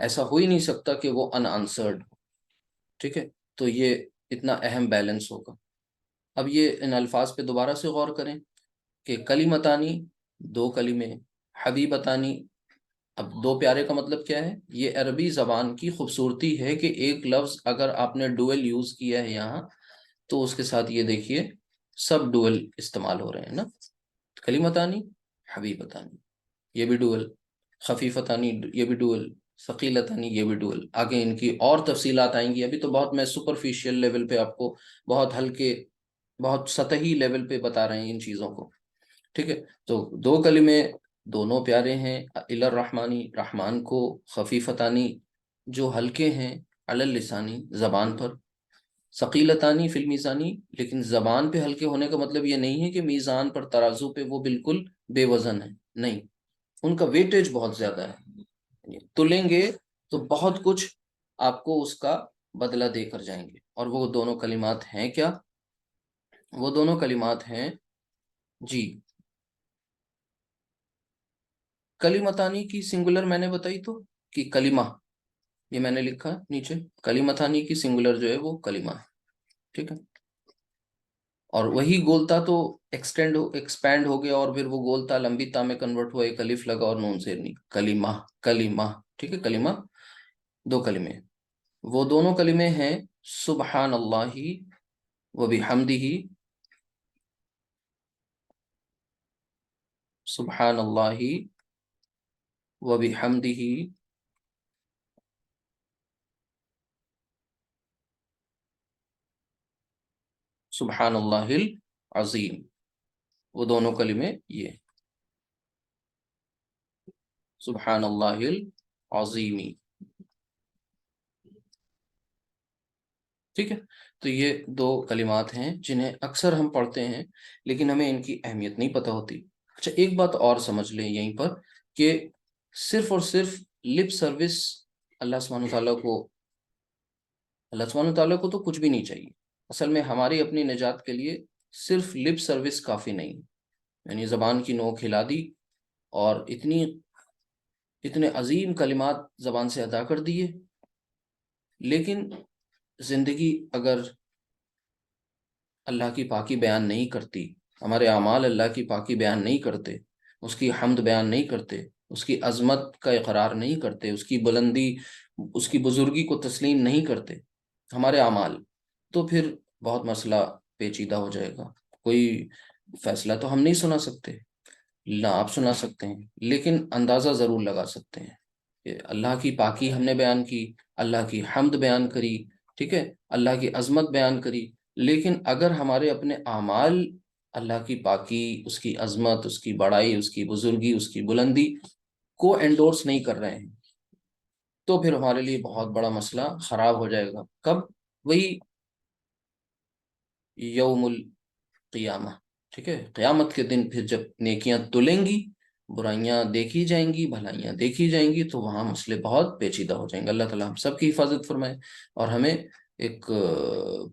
ایسا ہو ہی نہیں سکتا کہ وہ ان آنسرڈ ہو. ٹھیک ہے، تو یہ اتنا اہم بیلنس ہوگا. اب یہ ان الفاظ پہ دوبارہ سے غور کریں کہ کلمتانی، دو کلمے، حبیبتانی. اب دو پیارے کا مطلب کیا ہے؟ یہ عربی زبان کی خوبصورتی ہے کہ ایک لفظ اگر آپ نے ڈوئل یوز کیا ہے یہاں تو اس کے ساتھ یہ دیکھیے سب ڈوئل استعمال ہو رہے ہیں نا. کلمتانی، حبیبتانی، یہ بھی ڈوئل. خفیفتانی، یہ بھی ڈوئل. ثقیلتانی، یہ بھی ڈوئل. آگے ان کی اور تفصیلات آئیں گی. ابھی تو بہت میں سپرفیشیل لیول پہ آپ کو، بہت ہلکے، بہت سطحی لیول پہ بتا رہے ہیں ان چیزوں کو. ٹھیک ہے، تو دو کلمے دونوں پیارے ہیں الی الرحمانی، رحمان کو، خفیفتانی جو ہلکے ہیں، علی اللسانی زبان پر، ثقیلتانی فی المیزانی. لیکن زبان پہ ہلکے ہونے کا مطلب یہ نہیں ہے کہ میزان پر، ترازو پہ وہ بالکل بے وزن ہے، نہیں، ان کا ویٹیج بہت زیادہ ہے. تلیں گے تو بہت کچھ آپ کو اس کا بدلہ دے کر جائیں گے. اور وہ دونوں کلمات ہیں کیا؟ وہ دونوں کلمات ہیں جی، کلمتانی کی سنگولر میں نے بتائی تو کہ کلمہ، یہ میں نے لکھا نیچے، کلمتانی کی سنگولر جو ہے وہ کلمہ ہے. ٹھیک ہے، اور وہی گولتا تو ایکسپینڈ ہو گیا اور پھر وہ گولتا لمبی تا میں کنورٹ ہوا، ایک الف لگا اور نون زیر. کلمہ، کلمہ. ٹھیک ہے، کلمہ دو کلمے. وہ دونوں کلمے ہیں سبحان اللہ و بحمدہ، سبحان اللہ و بحمدہ، سبحان اللہ العظیم. وہ دونوں کلمے یہ سبحان اللہ العظیمی. ٹھیک ہے، تو یہ دو کلمات ہیں جنہیں اکثر ہم پڑھتے ہیں لیکن ہمیں ان کی اہمیت نہیں پتہ ہوتی. اچھا، ایک بات اور سمجھ لیں یہیں پر کہ صرف اور صرف لپ سروس اللہ سبحانہ تعالیٰ کو تو کچھ بھی نہیں چاہیے. اصل میں ہماری اپنی نجات کے لیے صرف لپ سروس کافی نہیں، یعنی زبان کی نوک ہلا دی اور اتنے عظیم کلمات زبان سے ادا کر دیے، لیکن زندگی اگر اللہ کی پاکی بیان نہیں کرتی، ہمارے اعمال اللہ کی پاکی بیان نہیں کرتے، اس کی حمد بیان نہیں کرتے، اس کی عظمت کا اقرار نہیں کرتے، اس کی بلندی، اس کی بزرگی کو تسلیم نہیں کرتے ہمارے اعمال، تو پھر بہت مسئلہ پیچیدہ ہو جائے گا. کوئی فیصلہ تو ہم نہیں سنا سکتے، نہ آپ سنا سکتے ہیں، لیکن اندازہ ضرور لگا سکتے ہیں کہ اللہ کی پاکی ہم نے بیان کی، اللہ کی حمد بیان کری، ٹھیک ہے، اللہ کی عظمت بیان کری، لیکن اگر ہمارے اپنے اعمال اللہ کی پاکی، اس کی عظمت، اس کی بڑائی، اس کی بزرگی، اس کی بلندی کو انڈورس نہیں کر رہے ہیں تو پھر ہمارے لیے بہت بڑا مسئلہ خراب ہو جائے گا. کب؟ وہی یوم القیامہ. ٹھیک ہے، قیامت کے دن پھر جب نیکیاں تلیں گی، برائیاں دیکھی جائیں گی، بھلائیاں دیکھی جائیں گی، تو وہاں مسئلے بہت پیچیدہ ہو جائیں گے. اللہ تعالیٰ ہم سب کی حفاظت فرمائے اور ہمیں ایک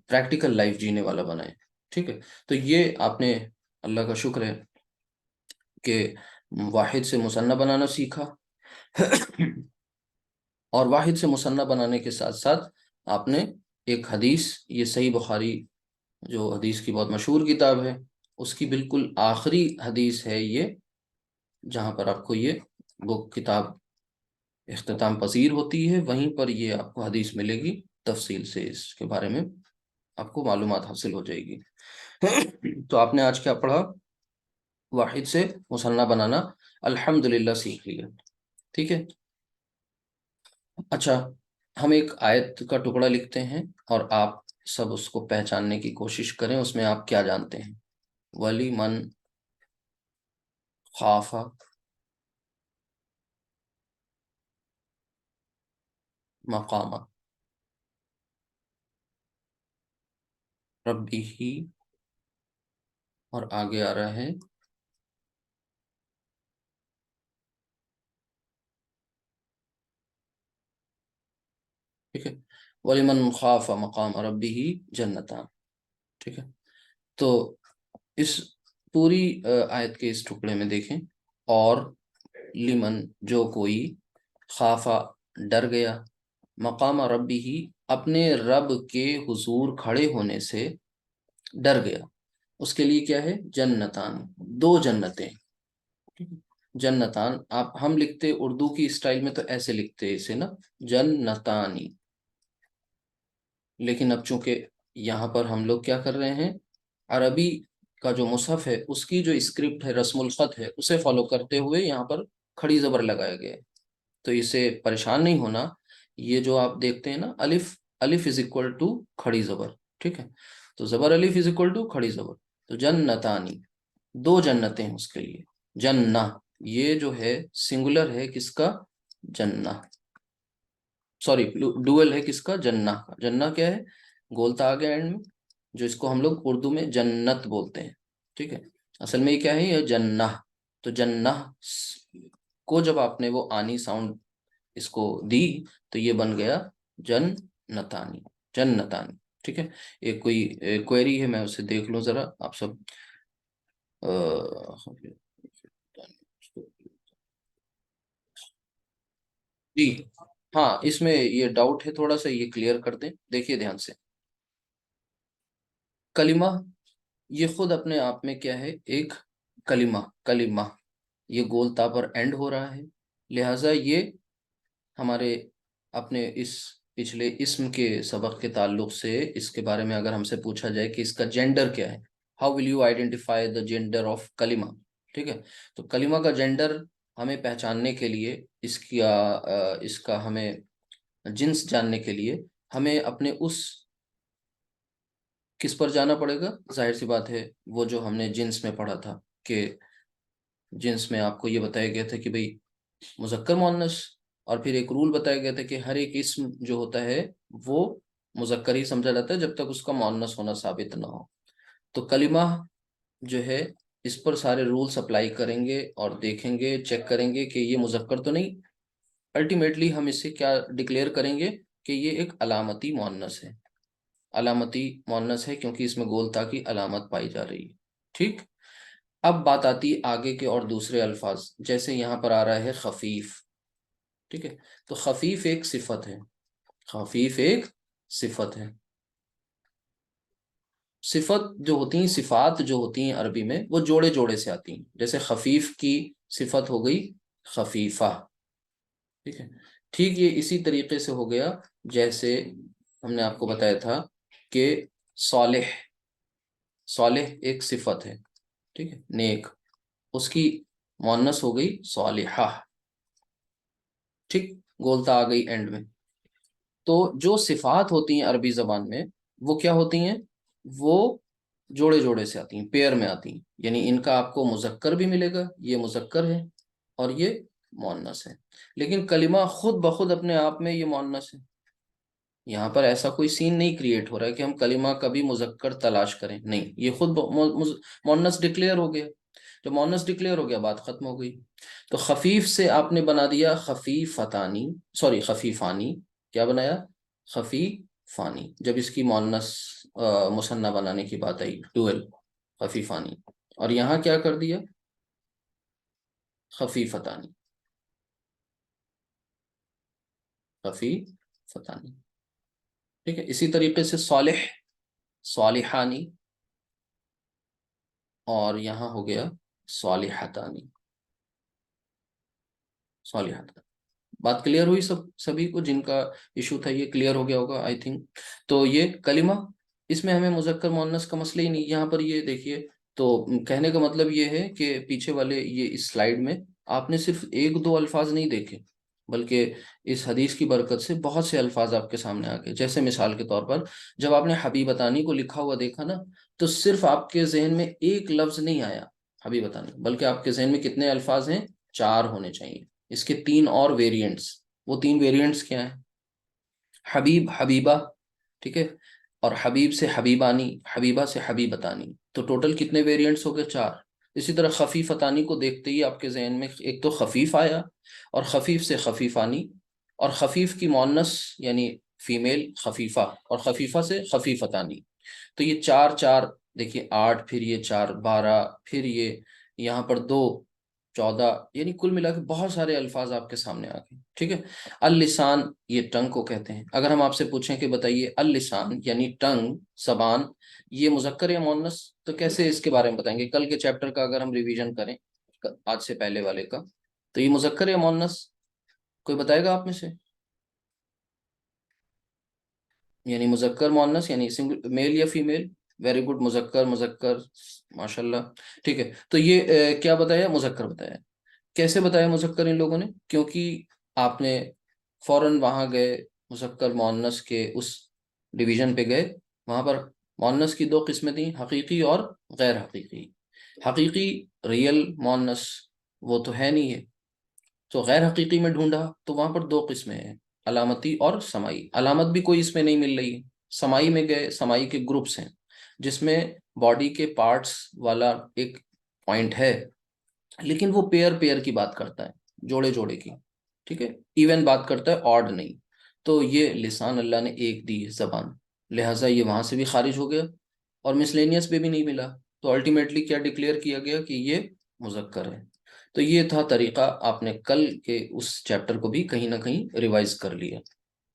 پریکٹیکل لائف جینے والا بنائیں. ٹھیک ہے, تو یہ آپ نے اللہ کا شکر ہے کہ واحد سے مثنیٰ بنانا سیکھا. اور واحد سے مثنیٰ بنانے کے ساتھ ساتھ آپ نے ایک حدیث، یہ صحیح بخاری جو حدیث کی بہت مشہور کتاب ہے، اس کی بالکل آخری حدیث ہے یہ، جہاں پر آپ کو یہ وہ کتاب اختتام پذیر ہوتی ہے، وہیں پر یہ آپ کو حدیث ملے گی، تفصیل سے اس کے بارے میں آپ کو معلومات حاصل ہو جائے گی. تو آپ نے آج کیا پڑھا؟ واحد سے مثنیٰ بنانا الحمدللہ سیکھ لیا. ٹھیک ہے. اچھا، ہم ایک آیت کا ٹکڑا لکھتے ہیں اور آپ سب اس کو پہچاننے کی کوشش کریں، اس میں آپ کیا جانتے ہیں. ولی من خاف مقام ربی ہی، اور آگے آ رہا ہے ٹھیک ہے، وَلِمَنْ خَافَ مَقَامَ رَبِّهِ جَنَّتَانِ. ٹھیک ہے. تو اس پوری آیت کے اس ٹکڑے میں دیکھیں، اور لمن جو کوئی، خافا ڈر گیا، مقام ربی اپنے رب کے حضور کھڑے ہونے سے ڈر گیا، اس کے لیے کیا ہے؟ جنتان، دو جنتیں. جنتان آپ ہم لکھتے اردو کی اسٹائل میں تو ایسے لکھتے اسے نا، جنتانی، لیکن اب چونکہ یہاں پر ہم لوگ کیا کر رہے ہیں، عربی کا جو مصحف ہے اس کی جو اسکرپٹ ہے، رسم الخط ہے، اسے فالو کرتے ہوئے یہاں پر کھڑی زبر لگایا گیا ہے. تو اسے پریشان نہیں ہونا، یہ جو آپ دیکھتے ہیں نا، الف، الف از اکول ٹو کھڑی زبر. ٹھیک ہے. تو زبر الف از اکول ٹو کھڑی زبر. تو جنتانی، دو جنتیں ہیں اس کے لیے. جنہ یہ جو ہے سنگولر ہے کس کا؟ جنہ، سوری ڈوئل ہے کس کا؟ جنہ کا. جنہ کیا ہے؟ گولتا آ گیا اینڈ میں، جو اس کو ہم لوگ اردو میں جنت بولتے ہیں. ٹھیک ہے. اصل میں یہ کیا ہے؟ یہ جنہ. تو جنہ کو جب آپ نے وہ آنی ساؤنڈ اس کو دی تو یہ بن گیا جنتانی، جنتانی. ٹھیک ہے. ایک کوئی کوئری ہے، میں اسے دیکھ لوں ذرا آپ سب. جی ہاں، اس میں یہ ڈاؤٹ ہے تھوڑا سا، یہ کلیئر کر دیں. دیکھیے دھیان سے، کلمہ یہ خود اپنے آپ میں کیا ہے؟ ایک کلمہ. کلمہ یہ گول تا پر اینڈ ہو رہا ہے، لہٰذا یہ ہمارے اپنے اس پچھلے اسم کے سبق کے تعلق سے اس کے بارے میں اگر ہم سے پوچھا جائے کہ اس کا جینڈر کیا ہے، how will you identify the gender of کلمہ. ٹھیک ہے. تو کلمہ کا جینڈر ہمیں پہچاننے کے لیے، اس کا ہمیں جنس جاننے کے لیے ہمیں اپنے اس کس پر جانا پڑے گا؟ ظاہر سی بات ہے وہ جو ہم نے جنس میں پڑھا تھا، کہ جنس میں آپ کو یہ بتایا گیا تھا کہ بھئی مذکر مؤنث، اور پھر ایک رول بتایا گیا تھا کہ ہر ایک اسم جو ہوتا ہے وہ مذکر ہی سمجھا جاتا ہے جب تک اس کا مؤنث ہونا ثابت نہ ہو. تو کلمہ جو ہے اس پر سارے رولز اپلائی کریں گے اور دیکھیں گے، چیک کریں گے کہ یہ مذکر تو نہیں. الٹیمیٹلی ہم اس سے کیا ڈکلیئر کریں گے کہ یہ ایک علامتی مؤنث ہے. علامتی مؤنث ہے کیونکہ اس میں گولتا کی علامت پائی جا رہی ہے. ٹھیک. اب بات آتی آگے کے اور دوسرے الفاظ، جیسے یہاں پر آ رہا ہے خفیف. ٹھیک ہے. تو خفیف ایک صفت ہے، خفیف ایک صفت ہے. صفت جو ہوتی ہیں، صفات جو ہوتی ہیں عربی میں، وہ جوڑے جوڑے سے آتی ہیں. جیسے خفیف کی صفت ہو گئی خفیفہ. ٹھیک ہے. ٹھیک یہ اسی طریقے سے ہو گیا جیسے ہم نے آپ کو بتایا تھا کہ صالح، صالح ایک صفت ہے. ٹھیک ہے. نیک، اس کی مؤنث ہو گئی صالحہ. ٹھیک. گولتا آ گئی اینڈ میں. تو جو صفات ہوتی ہیں عربی زبان میں وہ کیا ہوتی ہیں؟ وہ جوڑے جوڑے سے آتی ہیں، پیئر میں آتی ہیں. یعنی ان کا آپ کو مذکر بھی ملے گا، یہ مذکر ہے اور یہ مؤنث ہے. لیکن کلمہ خود بخود اپنے آپ میں یہ مؤنث ہے. یہاں پر ایسا کوئی سین نہیں کریٹ ہو رہا ہے کہ ہم کلمہ کبھی مذکر تلاش کریں، نہیں، یہ خود مؤنث ڈکلیئر ہو گیا. جب مؤنث ڈکلیئر ہو گیا بات ختم ہو گئی. تو خفیف سے آپ نے بنا دیا خفیفتانی، سوری خفیفانی. کیا بنایا؟ خفیفانی. فانی. جب اس کی مؤنث مثنیٰ بنانے کی بات آئی ڈوئل خفیفانی, اور یہاں کیا کر دیا خفیفتانی, خفیفتانی. ٹھیک ہے. اسی طریقے سے صالح صالحانی, اور یہاں ہو گیا صالحتانی صالحتانی. بات کلیئر ہوئی سبھی کو؟ جن کا ایشو تھا یہ کلیئر ہو گیا ہوگا آئی تھنک. تو یہ کلمہ, اس میں ہمیں مذکر مؤنث کا مسئلہ ہی نہیں. یہاں پر یہ دیکھیے, تو کہنے کا مطلب یہ ہے کہ پیچھے والے یہ اس سلائیڈ میں آپ نے صرف ایک دو الفاظ نہیں دیکھے, بلکہ اس حدیث کی برکت سے بہت سے الفاظ آپ کے سامنے آ گئے. جیسے مثال کے طور پر جب آپ نے حبیبتانی کو لکھا ہوا دیکھا نا, تو صرف آپ کے ذہن میں ایک لفظ نہیں آیا حبیبتانی, بلکہ آپ کے ذہن میں کتنے الفاظ ہیں؟ 4 ہونے چاہیے. اس کے 3 اور ویریئنٹس. وہ 3 ویریئنٹس کیا ہیں؟ حبیب, حبیبہ, ٹھیک ہے, اور حبیب سے حبیبانی, حبیبہ سے حبیبتانی. تو ٹوٹل کتنے ویریئنٹس ہو گئے؟ 4. اسی طرح خفیفتانی کو دیکھتے ہی آپ کے ذہن میں ایک تو خفیف آیا, اور خفیف سے خفیفانی, اور خفیف کی مؤنث یعنی فیمیل خفیفہ, اور خفیفہ سے خفیفتانی. تو یہ 4 4 دیکھیے 8, پھر یہ 4 12, پھر یہ یہاں پر 2 14, یعنی کل ملا کے بہت سارے الفاظ آپ کے سامنے آ گئے. ٹھیک ہے. اللسان, یہ ٹنگ کو کہتے ہیں. اگر ہم آپ سے پوچھیں کہ بتائیے اللسان یعنی ٹنگ, زبان, یہ مذکر یا مؤنث, تو کیسے اس کے بارے میں بتائیں گے؟ کل کے چیپٹر کا اگر ہم ریویژن کریں آج سے پہلے والے کا, تو یہ مذکر یا مؤنث کوئی بتائے گا آپ میں سے؟ یعنی مذکر مؤنث یعنی سنگل میل یا فیمیل؟ ویری گڈ, مذکر مذکر, ماشاءاللہ. ٹھیک ہے. تو یہ کیا بتایا؟ مذکر بتایا. کیسے بتایا مذکر ان لوگوں نے؟ کیونکہ آپ نے فوراً وہاں گئے مذکر مؤنث کے اس ڈویژن پہ گئے, وہاں پر مؤنث کی 2 قسمیں تھیں, حقیقی اور غیر حقیقی. حقیقی ریئل مؤنث وہ تو ہے نہیں ہے, تو غیر حقیقی میں ڈھونڈا تو وہاں پر 2 قسمیں ہیں, علامتی اور سمائی. علامت بھی کوئی اس میں نہیں مل رہی ہے. سمائی میں گئے, سمائی کے گروپس ہیں جس میں باڈی کے پارٹس والا ایک پوائنٹ ہے, لیکن وہ پیئر کی بات کرتا ہے, جوڑے جوڑے کی. ٹھیک ہے. ایون بات کرتا ہے, آڈ نہیں. تو یہ لسان اللہ نے ایک دی ہے, زبان, لہٰذا یہ وہاں سے بھی خارج ہو گیا, اور مسلینیس پہ بھی نہیں ملا. تو الٹیمیٹلی کیا ڈکلیئر کیا گیا کہ یہ مذکر ہے. تو یہ تھا طریقہ, آپ نے کل کے اس چیپٹر کو بھی کہیں نہ کہیں ریوائز کر لیا,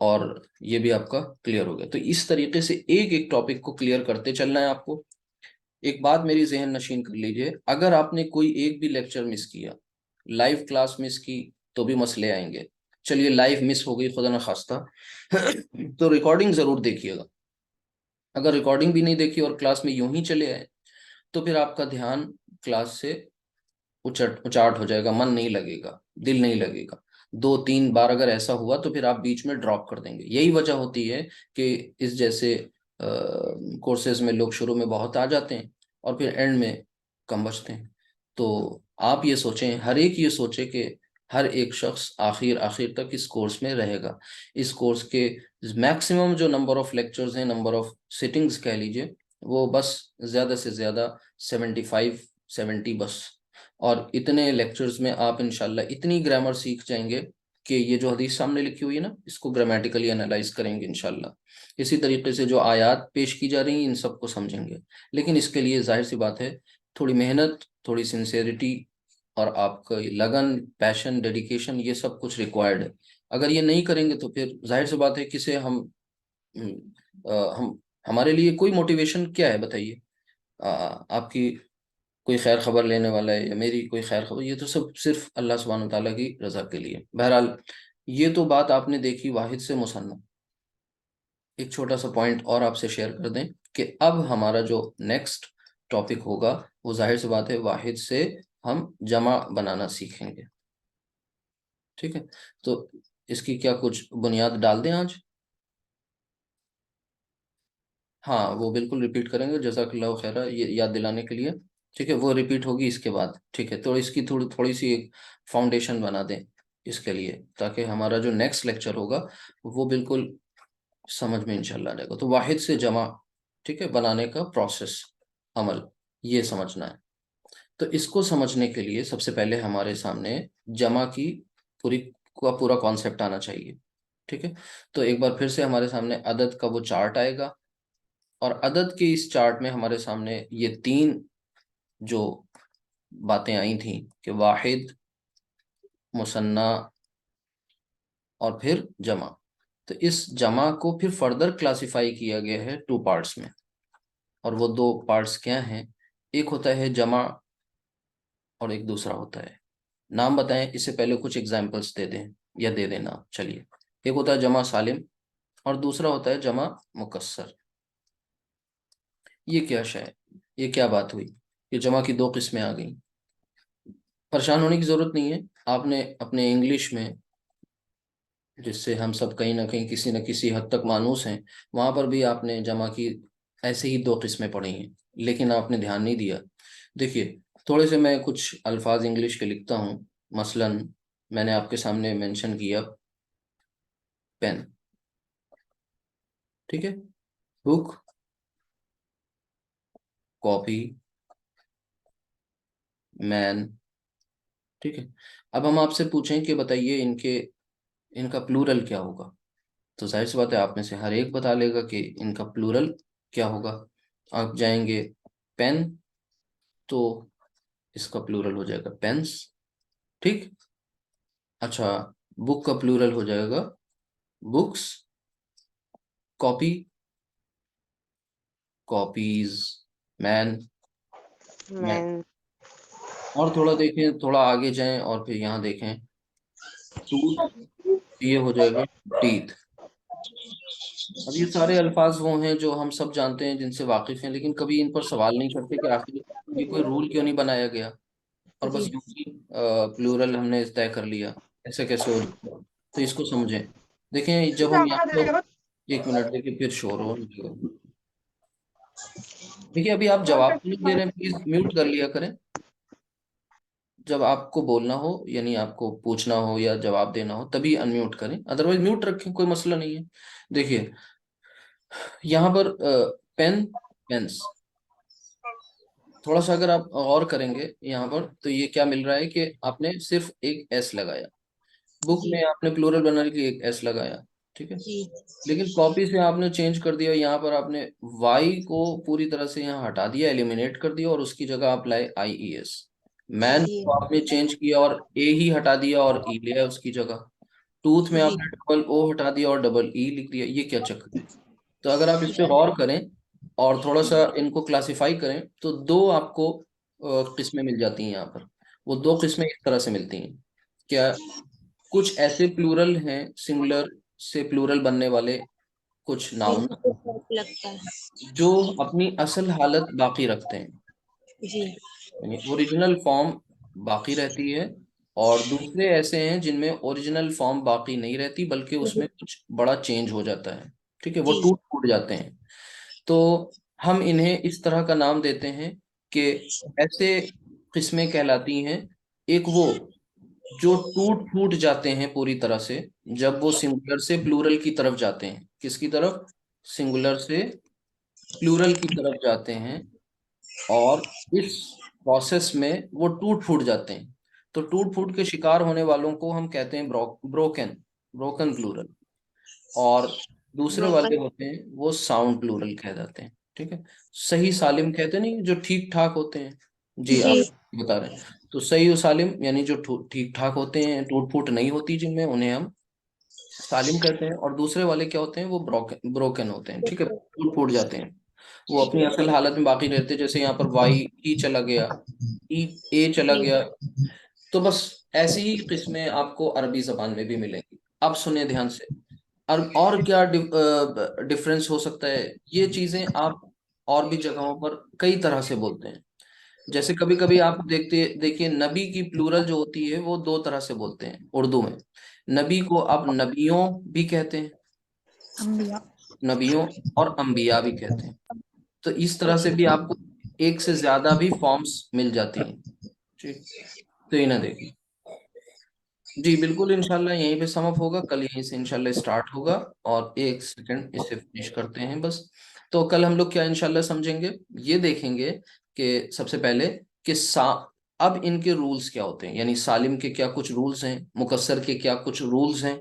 اور یہ بھی آپ کا کلیئر ہو گیا. تو اس طریقے سے ایک ایک ٹاپک کو کلیئر کرتے چلنا ہے آپ کو. ایک بات میری ذہن نشین کر لیجئے, اگر آپ نے کوئی ایک بھی لیکچر مس کیا, لائیو کلاس مس کی, تو بھی مسئلے آئیں گے. چلیے لائیو مس ہو گئی خدا نخواستہ, تو ریکارڈنگ ضرور دیکھیے گا. اگر ریکارڈنگ بھی نہیں دیکھی اور کلاس میں یوں ہی چلے آئے, تو پھر آپ کا دھیان کلاس سے اچاٹ ہو جائے گا, من نہیں لگے گا, دل نہیں لگے گا. 2-3 بار اگر ایسا ہوا تو پھر آپ بیچ میں ڈراپ کر دیں گے. یہی وجہ ہوتی ہے کہ اس جیسے کورسز میں لوگ شروع میں بہت آ جاتے ہیں اور پھر اینڈ میں کم بچتے ہیں. تو آپ یہ سوچیں, ہر ایک یہ سوچے کہ ہر ایک شخص آخر تک اس کورس میں رہے گا. اس کورس کے میکسیمم جو نمبر آف لیکچرز ہیں, نمبر آف سٹنگز کہہ لیجئے, وہ بس زیادہ سے زیادہ 75-70 بس. اور اتنے لیکچرز میں آپ انشاءاللہ اتنی گرامر سیکھ جائیں گے کہ یہ جو حدیث سامنے لکھی ہوئی ہے نا, اس کو گرامیٹیکلی انالائز کریں گے انشاءاللہ. اسی طریقے سے جو آیات پیش کی جا رہی ہیں ان سب کو سمجھیں گے. لیکن اس کے لیے ظاہر سی بات ہے, تھوڑی محنت, تھوڑی سنسیئرٹی, اور آپ کا لگن, پیشن, ڈیڈیکیشن, یہ سب کچھ ریکوائرڈ ہے. اگر یہ نہیں کریں گے تو پھر ظاہر سی بات ہے کسے ہمارے لیے کوئی موٹیویشن کیا ہے بتائیے؟ آپ کی کوئی خیر خبر لینے والا ہے یا میری کوئی خیر خبر, یہ تو سب صرف اللہ سبحانہ وتعالیٰ کی رضا کے لیے. بہرحال یہ تو بات آپ نے دیکھی واحد سے مثنیٰ. ایک چھوٹا سا پوائنٹ اور آپ سے شیئر کر دیں کہ اب ہمارا جو نیکسٹ ٹاپک ہوگا وہ ظاہر سی بات ہے واحد سے ہم جمع بنانا سیکھیں گے. ٹھیک ہے. تو اس کی کیا کچھ بنیاد ڈال دیں آج؟ ہاں وہ بالکل ریپیٹ کریں گے, جزاک اللہ خیرہ, یہ یاد دلانے کے لیے. ٹھیک ہے, وہ ریپیٹ ہوگی اس کے بعد. ٹھیک ہے. تو اس کی تھوڑی سی ایک فاؤنڈیشن بنا دیں اس کے لیے, تاکہ ہمارا جو نیکسٹ لیکچر ہوگا وہ بالکل سمجھ میں انشاءاللہ آ جائے گا. تو واحد سے جمع, ٹھیک ہے, بنانے کا پروسیس, عمل, یہ سمجھنا ہے. تو اس کو سمجھنے کے لیے سب سے پہلے ہمارے سامنے جمع کی پورا کانسیپٹ آنا چاہیے. ٹھیک ہے، تو ایک بار پھر سے ہمارے سامنے عدد کا وہ چارٹ آئے گا، اور عدد کے اس چارٹ میں ہمارے سامنے یہ 3 جو باتیں آئی تھیں کہ واحد، مثنیٰ اور پھر جمع، تو اس جمع کو پھر فردر کلاسیفائی کیا گیا ہے 2 پارٹس میں، اور وہ 2 پارٹس کیا ہیں؟ ایک ہوتا ہے جمع اور ایک دوسرا ہوتا ہے، نام بتائیں اس سے پہلے کچھ ایگزامپلس دے دیں یا دے دینا. چلیے، ایک ہوتا ہے جمع سالم اور دوسرا ہوتا ہے جمع مکسر. یہ کیا شے ہے؟ یہ کیا بات ہوئی کہ جمع کی 2 قسمیں آ گئیں؟ پریشان ہونے کی ضرورت نہیں ہے. آپ نے اپنے انگلش میں، جس سے ہم سب کہیں نہ کہیں کسی نہ کسی حد تک مانوس ہیں، وہاں پر بھی آپ نے جمع کی ایسے ہی 2 قسمیں پڑھی ہیں، لیکن آپ نے دھیان نہیں دیا. دیکھیے، تھوڑے سے میں کچھ الفاظ انگلش کے لکھتا ہوں. مثلا میں نے آپ کے سامنے مینشن کیا پین، ٹھیک ہے، بک، کاپی، مین، ٹھیک ہے. اب ہم آپ سے پوچھیں کہ بتائیے ان کا پلورل کیا ہوگا، تو ظاہر سی بات ہے آپ میں سے ہر ایک بتا لے گا کہ ان کا پلورل کیا ہوگا. آپ جائیں گے پین، تو اس کا پلورل ہو جائے گا پینس، ٹھیک. اچھا، بک کا پلورل ہو جائے گا بکس، کاپی، کاپیز، مین، مین. اور تھوڑا دیکھیں، تھوڑا آگے جائیں اور پھر یہاں دیکھیں ٹوتھ، یہ ہو جائے گا ٹیتھ. اب یہ سارے الفاظ وہ ہیں جو ہم سب جانتے ہیں، جن سے واقف ہیں، لیکن کبھی ان پر سوال نہیں کرتے کہ آخر یہ کوئی رول کیوں نہیں بنایا گیا، اور بس یوں ہی پلورل ہم نے طے کر لیا، ایسے کیسے ہو جاتا. تو اس کو سمجھیں. دیکھیں، جب ہم یہاں کو، ایک منٹ دیکھیں، پھر شور ہو. دیکھیے، ابھی آپ جواب تو نہیں دے رہے ہیں، پلیز میوٹ کر لیا کریں. جب آپ کو بولنا ہو، یعنی آپ کو پوچھنا ہو یا جواب دینا ہو، تبھی انمیوٹ کریں، ادروائز میوٹ رکھیں، کوئی مسئلہ نہیں ہے. دیکھیے یہاں پر پین، پینس، تھوڑا سا اگر آپ غور کریں گے یہاں پر، تو یہ کیا مل رہا ہے کہ آپ نے صرف ایک ایس لگایا. بک میں آپ نے پلورل بنانے کے لیے ایک ایس لگایا، ٹھیک ہے. لیکن کاپی سے آپ نے چینج کر دیا، یہاں پر آپ نے وائی کو پوری طرح سے یہاں ہٹا دیا، ایلیمینیٹ کر دیا، اور اس کی جگہ آپ لائے آئی ای ایس. مین کو آپ نے چینج کیا اور اے ہی ہٹا دیا اور ای لیا اس کی جگہ. ٹوتھ میں آپ نے ڈبل او ہٹا دیا اور ڈبل ای لکھ دیا. یہ کیا چکر ہے؟ تو اگر آپ اس پہ غور کریں اور تھوڑا سا ان کو کلاسیفائی کریں، تو 2 آپ کو قسمیں مل جاتی ہیں یہاں پر. وہ 2 قسمیں اس طرح سے ملتی ہیں. کیا کچھ ایسے پلورل ہیں، سنگولر سے پلورل بننے والے کچھ ناؤن لگتا ہے. جو اپنی اصل حالت باقی رکھتے ہیں، جی. یعنی اوریجنل فارم باقی رہتی ہے، اور دوسرے ایسے ہیں جن میں اوریجنل فارم باقی نہیں رہتی، بلکہ اس میں کچھ بڑا چینج ہو جاتا ہے، ٹھیک ہے، وہ ٹوٹ جاتے ہیں. تو ہم انہیں اس طرح کا نام دیتے ہیں کہ ایسے قسمیں کہلاتی ہیں. ایک وہ جو ٹوٹ جاتے ہیں پوری طرح سے جب وہ سنگولر سے پلورل کی طرف جاتے ہیں. کس کی طرف؟ سنگولر سے پلورل کی طرف جاتے ہیں، اور اس پروسیس میں وہ ٹوٹ پھوٹ جاتے ہیں. تو ٹوٹ پھوٹ کے شکار ہونے والوں کو ہم کہتے ہیں بروکن پلورل، اور دوسرے والے ہوتے ہیں وہ ساؤنڈ پلورل کہہ جاتے ہیں. ٹھیک ہے، صحیح سالم کہتے نہیں، جو ٹھیک ٹھاک ہوتے ہیں. جی آپ بتا رہے ہیں. تو صحیح و سالم یعنی جو ٹھیک ٹھاک ہوتے ہیں، ٹوٹ پھوٹ نہیں ہوتی جن میں، انہیں ہم سالم کہتے ہیں. اور دوسرے والے کیا ہوتے ہیں؟ وہ بروکن ہوتے ہیں. ٹھیک ہے، ٹوٹ پھوٹ جاتے ہیں، وہ اپنی اصل حالت میں باقی رہتے ہیں. جیسے یہاں پر وائی ای چلا گیا، ای اے چلا گیا. تو بس ایسی ہی قسمیں آپ کو عربی زبان میں بھی ملیں گی. اب سنیں دھیان سے، اور کیا ڈفرینس ہو سکتا ہے. یہ چیزیں آپ اور بھی جگہوں پر کئی طرح سے بولتے ہیں. جیسے کبھی کبھی آپ دیکھیے نبی کی پلورل جو ہوتی ہے وہ 2 طرح سے بولتے ہیں اردو میں. نبی کو اب نبیوں بھی کہتے ہیں، انبیاء. نبیوں، اور انبیاء بھی کہتے ہیں. تو اس طرح سے بھی آپ کو ایک سے زیادہ بھی فارمز مل جاتی ہیں. ٹھیک، تو یہ نہ دیکھیں. جی بالکل، انشاءاللہ یہیں پہ سم اپ ہوگا. کل یہیں سے انشاءاللہ اسٹارٹ ہوگا، اور 1 سیکنڈ اسے فنش کرتے ہیں بس. تو کل ہم لوگ کیا انشاءاللہ سمجھیں گے، یہ دیکھیں گے کہ سب سے پہلے کہ اب ان کے رولز کیا ہوتے ہیں، یعنی سالم کے کیا کچھ رولز ہیں، مکسر کے کیا کچھ رولز ہیں.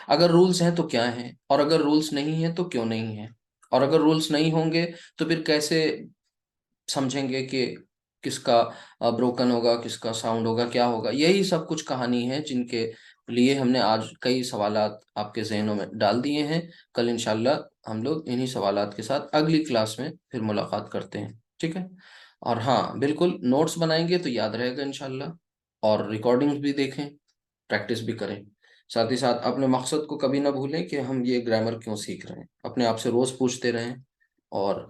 اگر رولز ہیں تو کیا ہیں، اور اگر رولز نہیں ہیں تو کیوں نہیں ہیں، اور اگر رولز نہیں ہوں گے تو پھر کیسے سمجھیں گے کہ کس کا بروکن ہوگا، کس کا ساؤنڈ ہوگا، کیا ہوگا. یہی سب کچھ کہانی ہے جن کے لیے ہم نے آج کئی سوالات آپ کے ذہنوں میں ڈال دیے ہیں. کل انشاءاللہ ہم لوگ انہی سوالات کے ساتھ اگلی کلاس میں پھر ملاقات کرتے ہیں. ٹھیک ہے. اور ہاں بالکل نوٹس بنائیں گے تو یاد رہے گا انشاءاللہ، اور ریکارڈنگز بھی دیکھیں، پریکٹس بھی کریں. ساتھ ہی ساتھ اپنے مقصد کو کبھی نہ بھولیں کہ ہم یہ گرامر کیوں سیکھ رہے ہیں. اپنے آپ سے روز پوچھتے رہیں، اور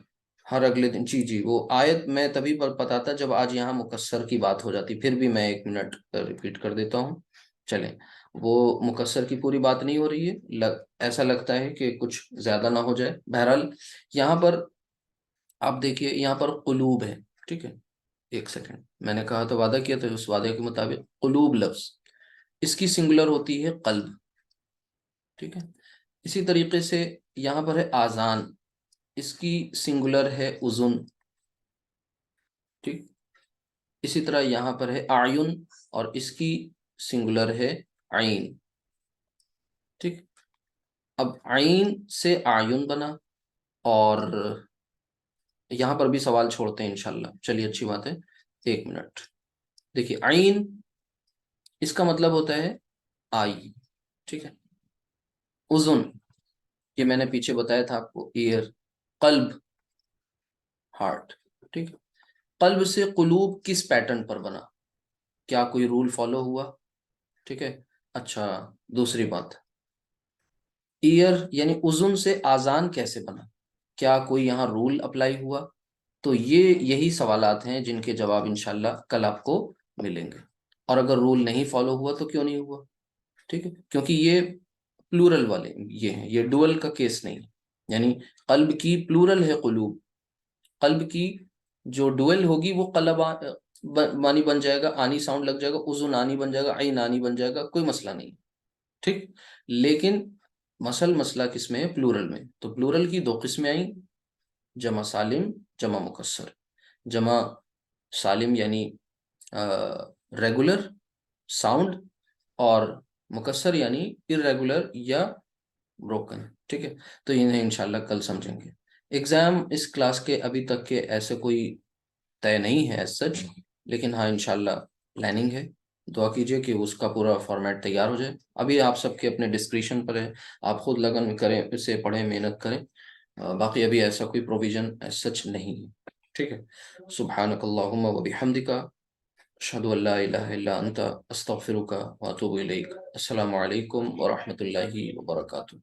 ہر اگلے دن جی وہ آیت میں تبھی پتا تھا جب آج یہاں مکسر کی بات ہو جاتی. پھر بھی میں 1 منٹ ریپیٹ کر دیتا ہوں. چلیں، وہ مکسر کی پوری بات نہیں ہو رہی ہے، ایسا لگتا ہے کہ کچھ زیادہ نہ ہو جائے. بہرحال یہاں پر آپ دیکھیے، یہاں پر قلوب ہے. ٹھیک ہے، ایک سیکنڈ، میں نے کہا تو وعدہ کیا تھا، اس وعدے کے مطابق قلوب لفظ اس کی سنگولر ہوتی ہے قلب. ٹھیک ہے. اسی طریقے سے یہاں پر ہے آذان، اس کی سنگولر ہے اذن. ٹھیک. اسی طرح یہاں پر ہے اعین، اور اس کی سنگولر ہے عین. ٹھیک. اب عین سے اعین بنا، اور یہاں پر بھی سوال چھوڑتے ہیں انشاءاللہ. چلیے اچھی بات ہے. 1 منٹ. دیکھیے عین اس کا مطلب ہوتا ہے آئی. ٹھیک ہے. اذن یہ میں نے پیچھے بتایا تھا آپ کو، ایئر. قلب ہارٹ. ٹھیک. قلب سے قلوب کس پیٹرن پر بنا؟ کیا کوئی رول فالو ہوا؟ ٹھیک ہے. اچھا، دوسری بات، ایئر یعنی اذن سے آذان کیسے بنا؟ کیا کوئی یہاں رول اپلائی ہوا؟ تو یہی سوالات ہیں جن کے جواب انشاءاللہ کل آپ کو ملیں گے. اور اگر رول نہیں فالو ہوا تو کیوں نہیں ہوا؟ ٹھیک ہے. کیونکہ یہ پلورل والے یہ ہیں، یہ ڈوئل کا کیس نہیں ہے. یعنی قلب کی پلورل ہے قلوب، قلب کی جو ڈوئل ہوگی وہ قلب مانی بن جائے گا، آنی ساؤنڈ لگ جائے گا، اذن آنی بن جائے گا، عین آنی بن جائے گا، کوئی مسئلہ نہیں. ٹھیک. لیکن مسئلہ کس میں ہے؟ پلورل میں. تو پلورل کی 2 قسمیں آئیں، جمع سالم، جمع مکسر. جمع سالم یعنی ریگولر ساؤنڈ، اور مکسر یعنی irregular یا بروکن. ٹھیک ہے. تو انہیں انشاءاللہ کل سمجھیں گے. ایگزام اس کلاس کے ابھی تک کے ایسے کوئی طے نہیں ہے ایز سچ، لیکن ہاں انشاءاللہ پلاننگ ہے. دعا کیجئے کہ اس کا پورا فارمیٹ تیار ہو جائے. ابھی آپ سب کے اپنے ڈسکریشن پر ہے، آپ خود لگن کریں، اسے پڑھیں، محنت کریں. باقی ابھی ایسا کوئی پروویژن ایز سچ نہیں ہے. ٹھیک ہے. سبحانک اللہم و بحمدک، اشہد ان لا الہ الا انت، استغفرک و اتوب الیک. السلام علیکم ورحمۃ اللہ وبرکاتہ.